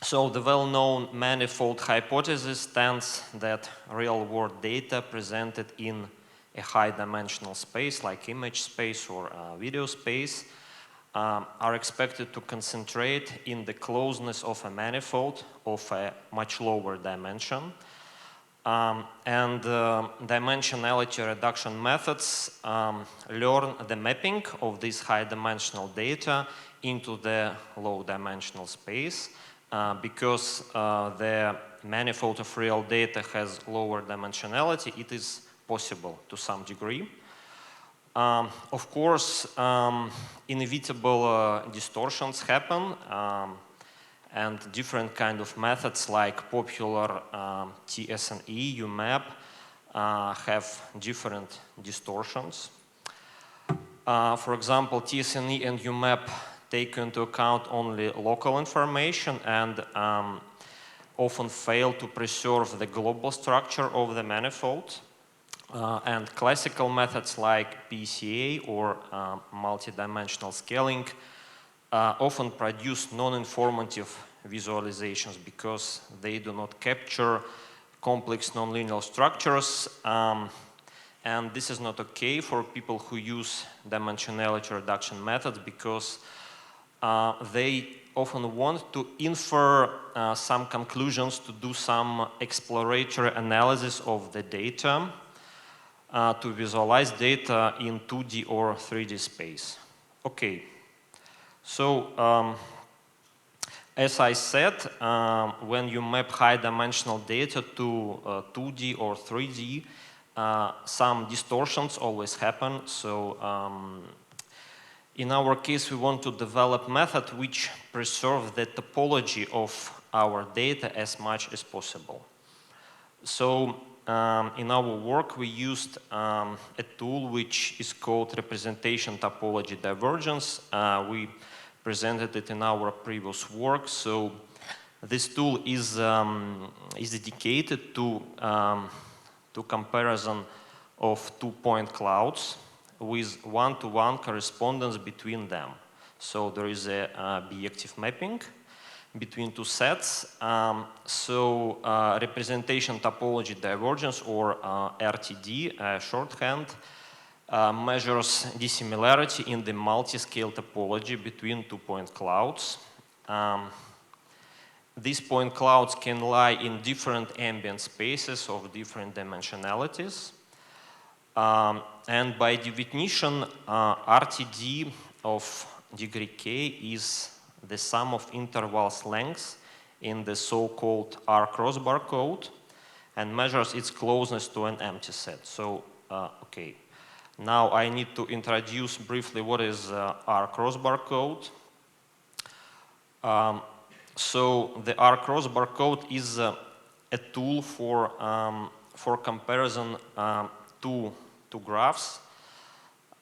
So the well-known manifold hypothesis stands that real-world data presented in a high-dimensional space, like image space or video space, are expected to concentrate in the closeness of a manifold of a much lower dimension. And dimensionality reduction methods learn the mapping of this high-dimensional data into the low-dimensional space because the manifold of real data has lower dimensionality. It is possible to some degree. Of course, inevitable distortions happen, and different kind of methods like popular TSNE, UMAP, have different distortions. For example, TSNE and UMAP take into account only local information and often fail to preserve the global structure of the manifold. And classical methods like PCA or multidimensional scaling often produce non-informative visualizations because they do not capture complex nonlinear structures. And this is not okay for people who use dimensionality reduction methods because they often want to infer some conclusions, to do some exploratory analysis of the data, to visualize data in 2D or 3D space. Okay, so as I said, when you map high-dimensional data to 2D or 3D, some distortions always happen. So in our case, we want to develop method which preserve the topology of our data as much as possible. So in our work, we used a tool which is called representation topology divergence. We presented it in our previous work. So this tool is dedicated to comparison of two-point clouds with one-to-one correspondence between them. So there is a bijective mapping between two sets. Representation topology divergence, or RTD shorthand, measures dissimilarity in the multi-scale topology between two-point clouds. These point clouds can lie in different ambient spaces of different dimensionalities. And by definition, RTD of degree k is the sum of intervals lengths in the so-called R crossbar code and measures its closeness to an empty set. So, okay. Now I need to introduce briefly what is R crossbar code. So the R crossbar code is a tool for comparison to graphs,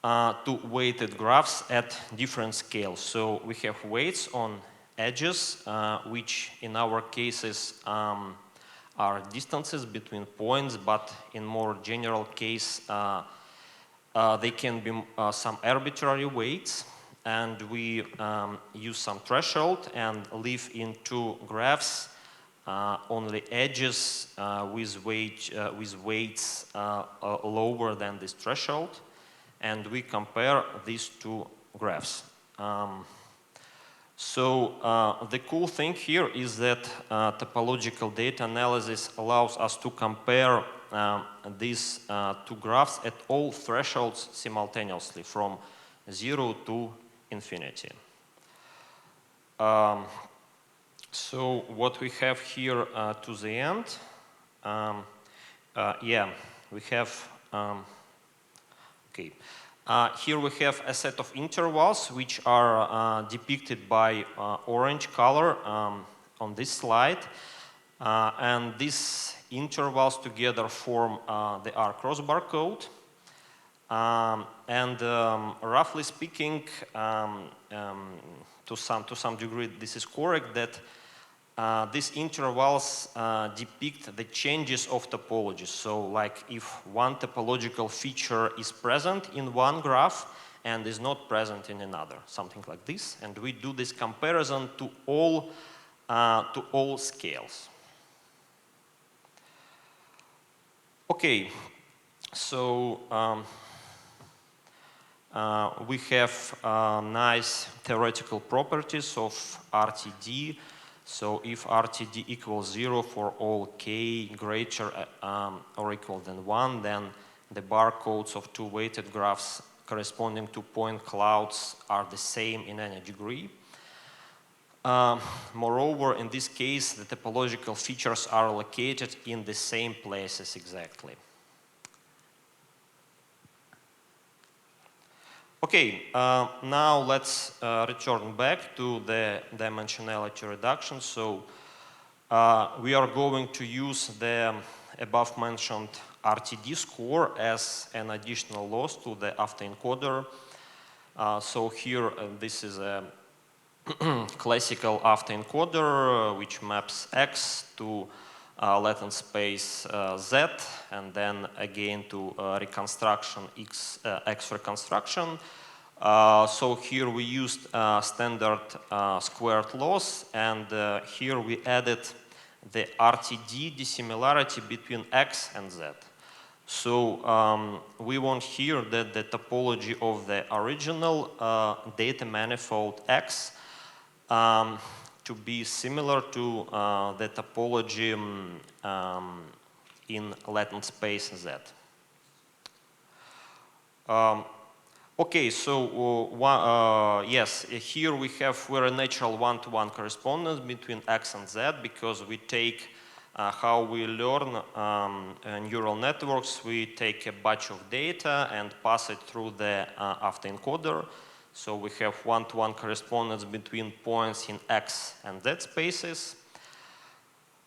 to weighted graphs at different scales. So we have weights on edges, which in our cases are distances between points, but in more general case, they can be some arbitrary weights. And we use some threshold and leave in two graphs only edges with weights lower than this threshold, and we compare these two graphs. The cool thing here is that topological data analysis allows us to compare these two graphs at all thresholds simultaneously, from 0 to infinity. So what we have here to the end, we have, okay. Here we have a set of intervals which are depicted by orange color on this slide. And these intervals together form the R crossbar code. Roughly speaking, to some degree, this is correct, that these intervals depict the changes of topologies. So like if one topological feature is present in one graph and is not present in another, something like this. And we do this comparison to all scales. Okay, so we have nice theoretical properties of RTD. So if RTD equals 0 for all k greater or equal than 1, then the barcodes of two weighted graphs corresponding to point clouds are the same in any degree. Moreover, in this case, the topological features are located in the same places exactly. Okay, now let's return back to the dimensionality reduction. So we are going to use the above mentioned RTD score as an additional loss to the autoencoder. So here, this is a classical autoencoder which maps X to latent space Z, and then again to reconstruction X reconstruction. So here we used standard squared loss, and here we added the RTD dissimilarity between X and Z. So we want here that the topology of the original data manifold X to be similar to the topology in latent space Z. Okay, so yes, here we have very natural one-to-one correspondence between X and Z, because we take how we learn neural networks. We take a batch of data and pass it through the autoencoder. So we have one-to-one correspondence between points in X and Z spaces.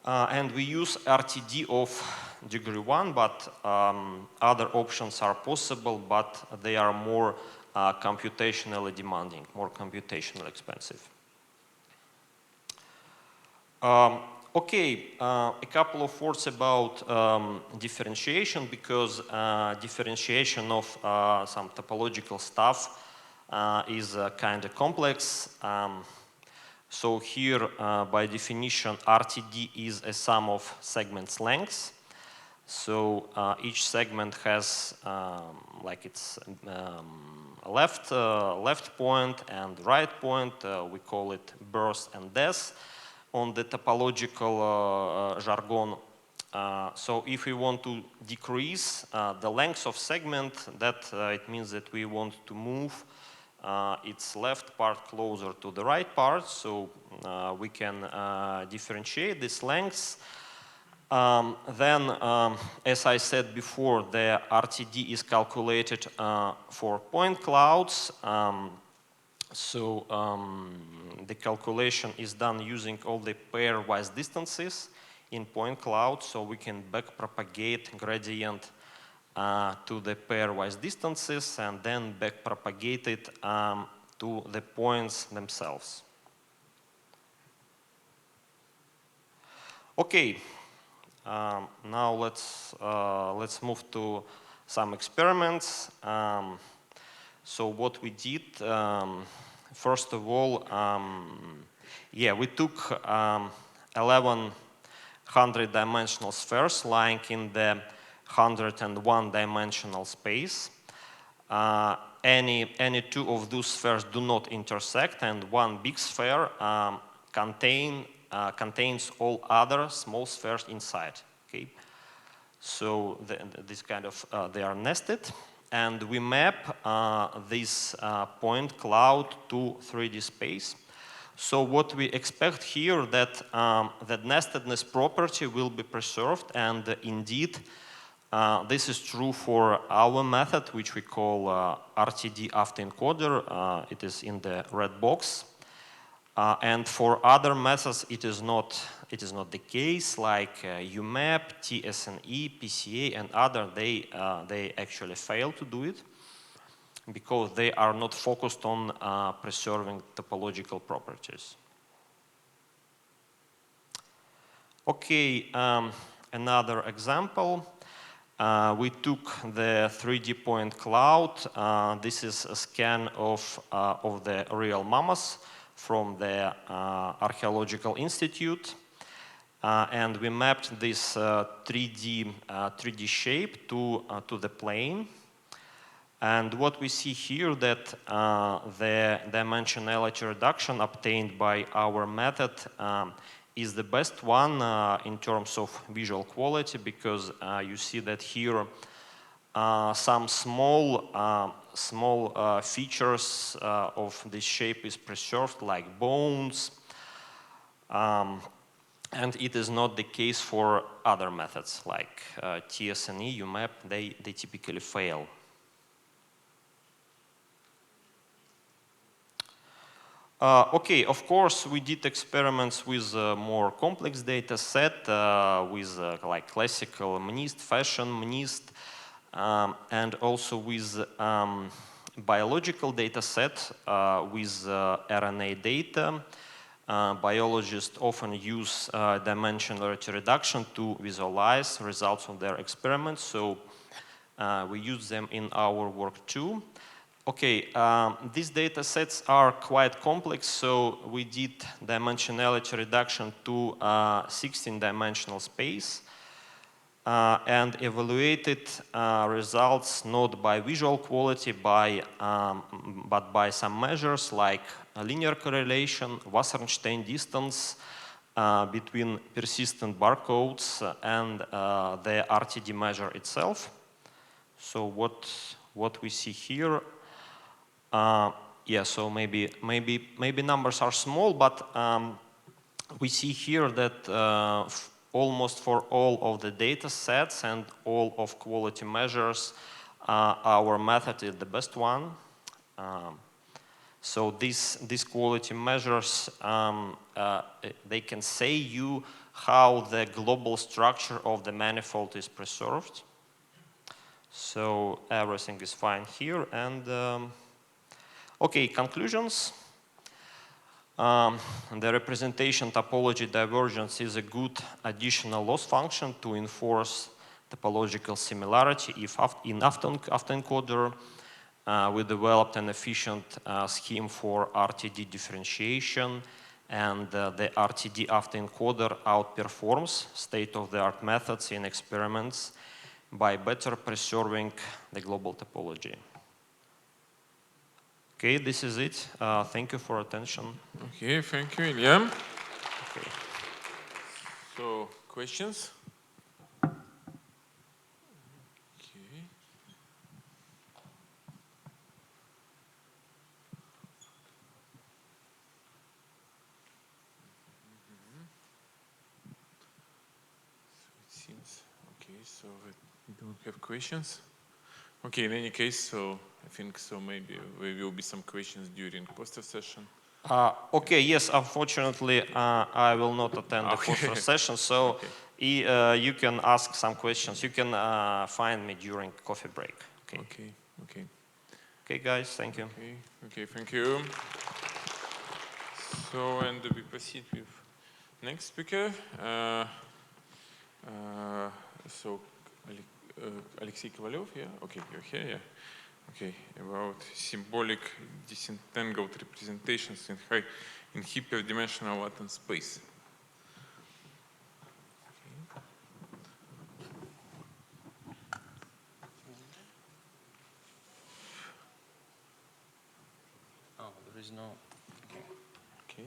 And we use RTD of degree 1, but other options are possible, but they are more computationally demanding, more computationally expensive. Okay, a couple of words about differentiation, because differentiation of some topological stuff is kind of complex. So here, by definition, RTD is a sum of segments' lengths. So each segment has like its left point and right point. We call it birth and death on the topological jargon. So if we want to decrease the length of segment, that it means that we want to move its left part closer to the right part, so we can differentiate these lengths. Then, as I said before, the RTD is calculated for point clouds. So the calculation is done using all the pairwise distances in point cloud, so we can backpropagate gradient to the pairwise distances and then backpropagate it to the points themselves. Okay, now let's move to some experiments. So what we did, first of all, yeah, we took 1100 dimensional spheres lying in the 101 dimensional space. Any two of those spheres do not intersect, and one big sphere contains all other small spheres inside. Okay, so this kind of they are nested, and we map this point cloud to 3D space. So what we expect here that that nestedness property will be preserved, and indeed this is true for our method, which we call RTD autoencoder. It is in the red box. And for other methods, it is not the case. Like UMAP, TSNE, PCA, and other, they actually fail to do it because they are not focused on preserving topological properties. Okay, another example. We took the 3D point cloud. This is a scan of the real mammoths from the Archaeological Institute. And we mapped this 3D shape to the plane. And what we see here that the dimensionality reduction obtained by our method is the best one in terms of visual quality, because you see that here some small features of this shape is preserved, like bones. And it is not the case for other methods like TSNE, UMAP, they typically fail. Okay, of course, we did experiments with more complex data set, with like classical MNIST, fashion MNIST, and also with biological data set with RNA data. Biologists often use dimensionality reduction to visualize results of their experiments, so we use them in our work too. Okay, these data sets are quite complex, so we did dimensionality reduction to 16-dimensional space and evaluated results not by visual quality, but by some measures like a linear correlation, Wasserstein distance between persistent barcodes and the RTD measure itself. So what we see here. Yeah, so maybe numbers are small, but we see here that almost for all of the data sets and all of quality measures, our method is the best one. So these quality measures, they can say you how the global structure of the manifold is preserved. So everything is fine here, and okay, conclusions. The representation topology divergence is a good additional loss function to enforce topological similarity if in autoencoder we developed an efficient scheme for RTD differentiation, and the RTD autoencoder outperforms state-of-the-art methods in experiments by better preserving the global topology. Okay, this is it. Thank you for attention. Okay, thank you, Ilya. Okay. So, questions? Okay. So it seems okay. So we don't have questions. Okay, in any case, so I think so maybe there will be some questions during poster session. Okay, yes, unfortunately, I will not attend the poster session, so you can ask some questions. You can find me during coffee break. Okay. Okay, guys, thank you. Okay, thank you. So, and we proceed with next speaker. So, Alexei Kovalyov, yeah? Okay, you're here, yeah. Okay, about symbolic disentangled representations in hyperdimensional latent space. Oh, there is no. Okay.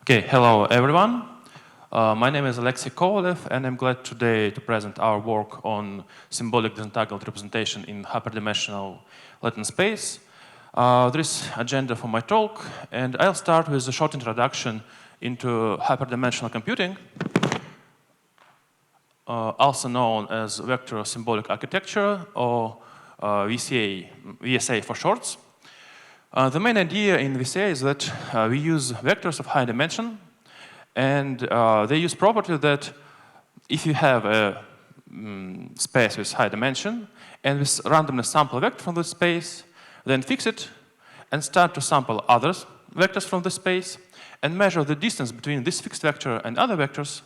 Okay, hello everyone. My name is Alexei Kovalyov, and I'm glad today to present our work on symbolic disentangled representation in hyperdimensional latent space. There is agenda for my talk, and I'll start with a short introduction into hyperdimensional computing, also known as vector symbolic architecture, or VSA for shorts. The main idea in VSA is that we use vectors of high dimension, and they use property that if you have a space with high dimension and with randomly sample a vector from this space, then fix it and start to sample other vectors from the space, and measure the distance between this fixed vector and other vectors,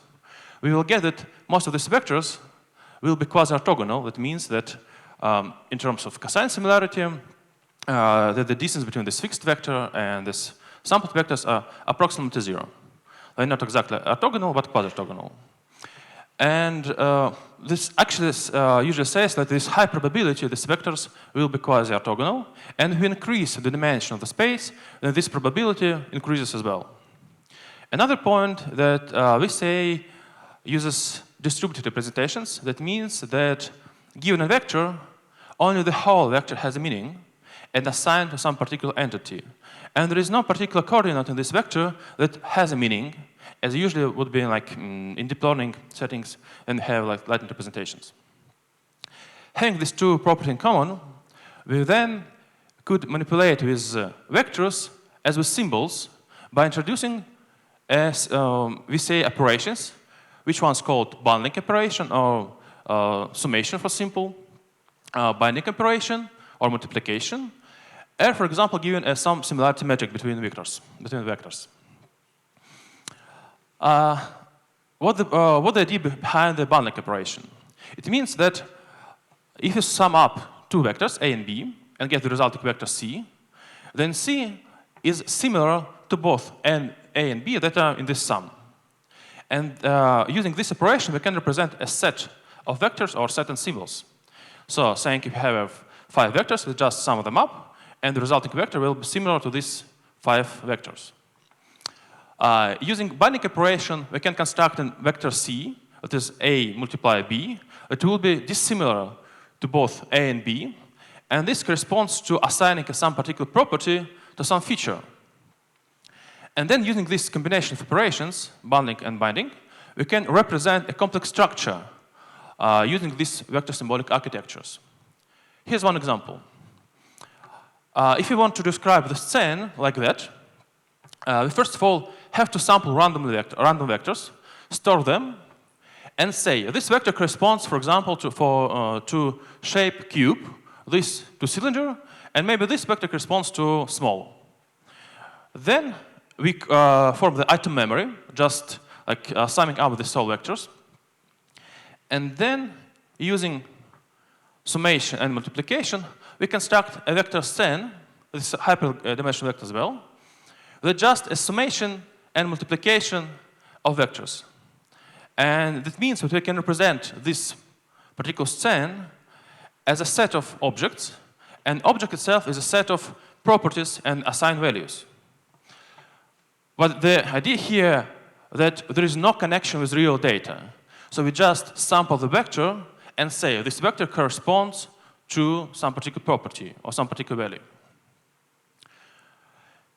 we will get that most of these vectors will be quasi-orthogonal. That means that in terms of cosine similarity, that the distance between this fixed vector and this sampled vectors are approximately 0. They're not exactly orthogonal, but quasi-orthogonal. And this actually usually says that there is high probability these vectors will be quasi-orthogonal, and if we increase the dimension of the space, then this probability increases as well. Another point that we say uses distributed representations. That means that given a vector, only the whole vector has a meaning and assigned to some particular entity. And there is no particular coordinate in this vector that has a meaning, as usually would be like in deep learning settings and have like latent representations. Having these two properties in common, we then could manipulate with vectors as with symbols by introducing, as we say, operations, which one's called bundling operation or summation for simple, binding operation or multiplication, and for example, given as some similarity metric between vectors. What the idea behind the bundling operation? It means that if you sum up two vectors, A and B, and get the resulting vector C, then C is similar to both A and B that are in this sum. And using this operation, we can represent a set of vectors or certain symbols. So saying if you have 5 vectors, we just sum them up, and the resulting vector will be similar to these 5 vectors. Using binding operation, we can construct a vector C, that is A multiplied B. It will be dissimilar to both A and B, and this corresponds to assigning some particular property to some feature. And then using this combination of operations, bundling and binding, we can represent a complex structure using these vector symbolic architectures. Here's one example. If you want to describe the scene like that, we first of all have to sample random vectors, store them, and say this vector corresponds, for example, to shape cube, this to cylinder, and maybe this vector corresponds to small. Then we form the item memory, just like summing up these all vectors. And then using summation and multiplication, we construct a vector sen, this hyperdimensional vector as well, with just a summation and multiplication of vectors. And that means that we can represent this particular sen as a set of objects, and object itself is a set of properties and assigned values. But the idea here that there is no connection with real data. So we just sample the vector and say this vector corresponds to some particular property or some particular value.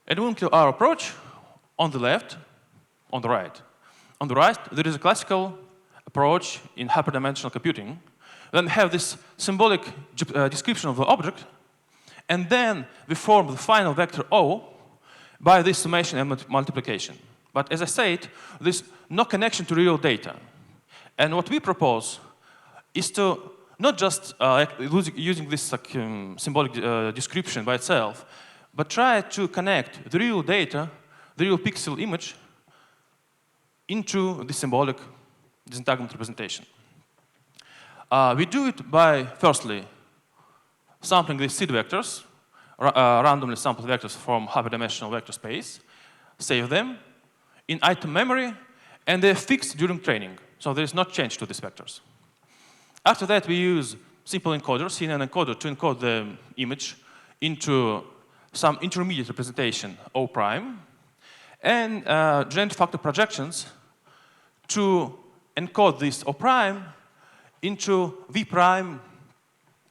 And moving to our approach, on the left, on the right. On the right, there is a classical approach in hyperdimensional computing. Then we have this symbolic description of the object, and then we form the final vector O by this summation and multiplication. But as I said, there's no connection to real data. And what we propose is to not just using this symbolic description by itself, but try to connect the real data, the real pixel image, into the symbolic disentanglement representation. We do it by, firstly, sampling the seed vectors, randomly sampled vectors from hyperdimensional vector space, save them in item memory, and they're fixed during training. So there is no change to these vectors. After that, we use simple encoder, CNN encoder, to encode the image into some intermediate representation, O prime, and generative factor projections to encode this O prime into V prime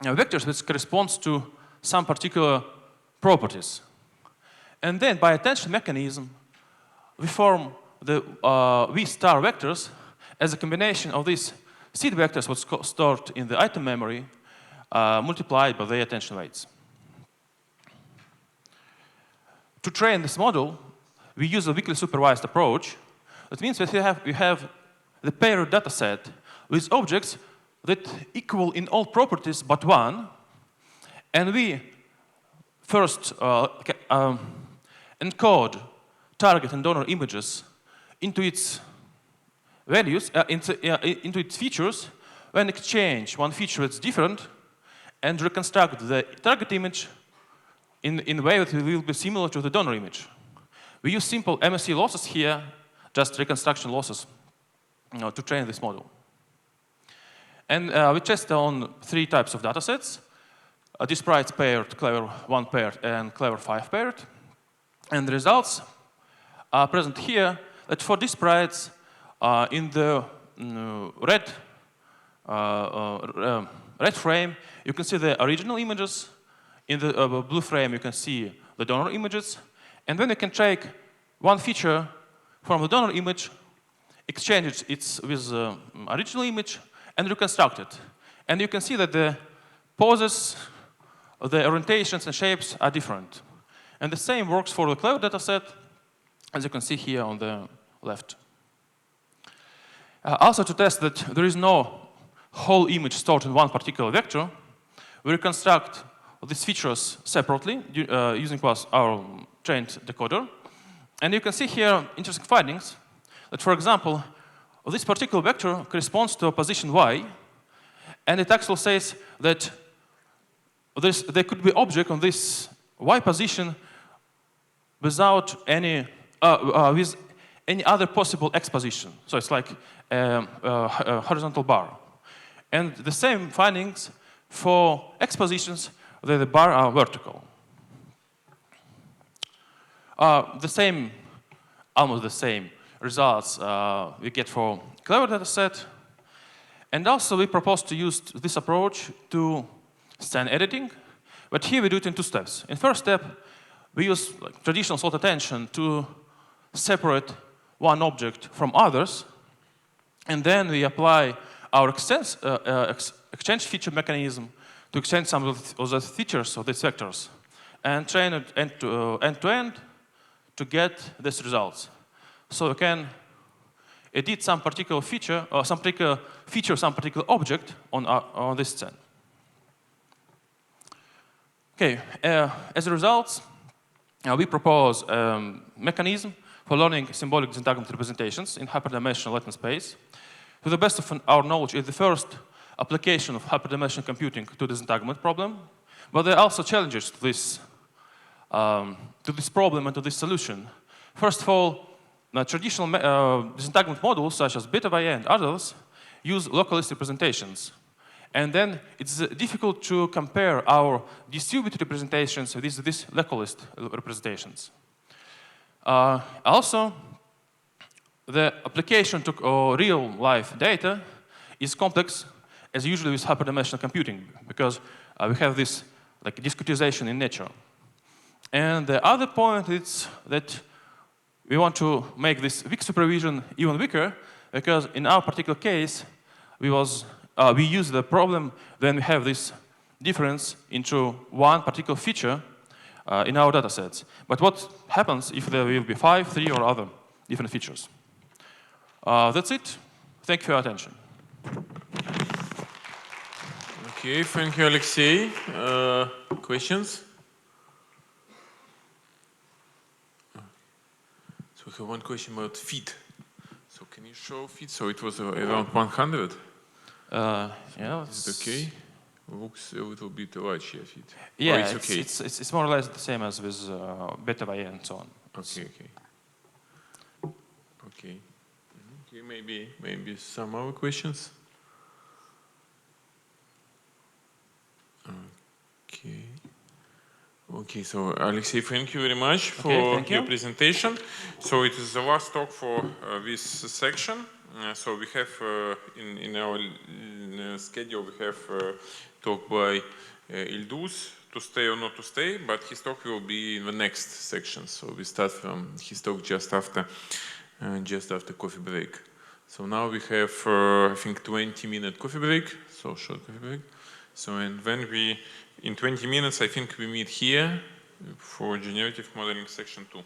vectors which corresponds to some particular properties. And then by attention mechanism, we form the V star vectors as a combination of these seed vectors what's stored in the item memory multiplied by their attention weights. To train this model, we use a weakly supervised approach. That means that we have the paired data set with objects that equal in all properties but one, and we first encode target and donor images into its values, into its features, then exchange one feature that's different and reconstruct the target image in a way that will be similar to the donor image. We use simple MSE losses here, just reconstruction losses, to train this model. And we test on 3 types of datasets: disprides paired, clever 1 paired, and clever 5 paired. And the results are present here, that for disprides in the red frame, you can see the original images. In the blue frame, you can see the donor images. And then you can take one feature from the donor image, exchange it with the original image, and reconstruct it. And you can see that the poses, the orientations and shapes are different. And the same works for the clever dataset, as you can see here on the left. Also, to test that there is no whole image stored in one particular vector, we reconstruct these features separately using our trained decoder. And you can see here interesting findings that, for example, this particular vector corresponds to a position y, and it actually says that there could be object on this y position without any with any other possible x position. So it's like a horizontal bar. And the same findings for x positions, the bar are vertical. Almost the same results we get for clever dataset. And also we propose to use this approach to scan editing, but here we do it in 2 steps. In first step, we use traditional sort attention to separate one object from others, and then we apply our exchange feature mechanism to exchange some of the features of these vectors and train it end to end to get these results. So you can edit some particular feature or some particular object on this scene. Okay, as a result, we propose a mechanism for learning symbolic disentanglement representations in hyperdimensional Latin space. To the best of our knowledge, it's the first application of hyperdimensional computing to the disentanglement problem, but there are also challenges to this problem and to this solution. First of all, traditional disentanglement models such as beta y and others use localist representations. And then it's difficult to compare our distributed representations with these localist representations. Also, the application to real-life data is complex, as usually with hyperdimensional computing, because we have this discretization in nature. And the other point is that we want to make this weak supervision even weaker, because in our particular case, we use the problem when we have this difference into one particular feature in our datasets. But what happens if there will be 5, 3, or other different features? That's it. Thank you for your attention. Okay, thank you, Alexey. Questions? So we have one question about feet. So can you show feet? So it was around 100? Yeah. Is it okay? Looks a little bit large here, feet. Yeah, it's okay. It's more or less the same as with beta y and so on. Okay. Okay, maybe some other questions? Okay, so Alexey, thank you very much for your presentation. So it is the last talk for this section. So we have in our schedule, we have talk by Ildus to stay or not to stay, but his talk will be in the next section. So we start from his talk just after coffee break. So now we have, I think, 20-minute coffee break, so short coffee break. So and when in 20 minutes, I think we meet here for generative modeling section 2.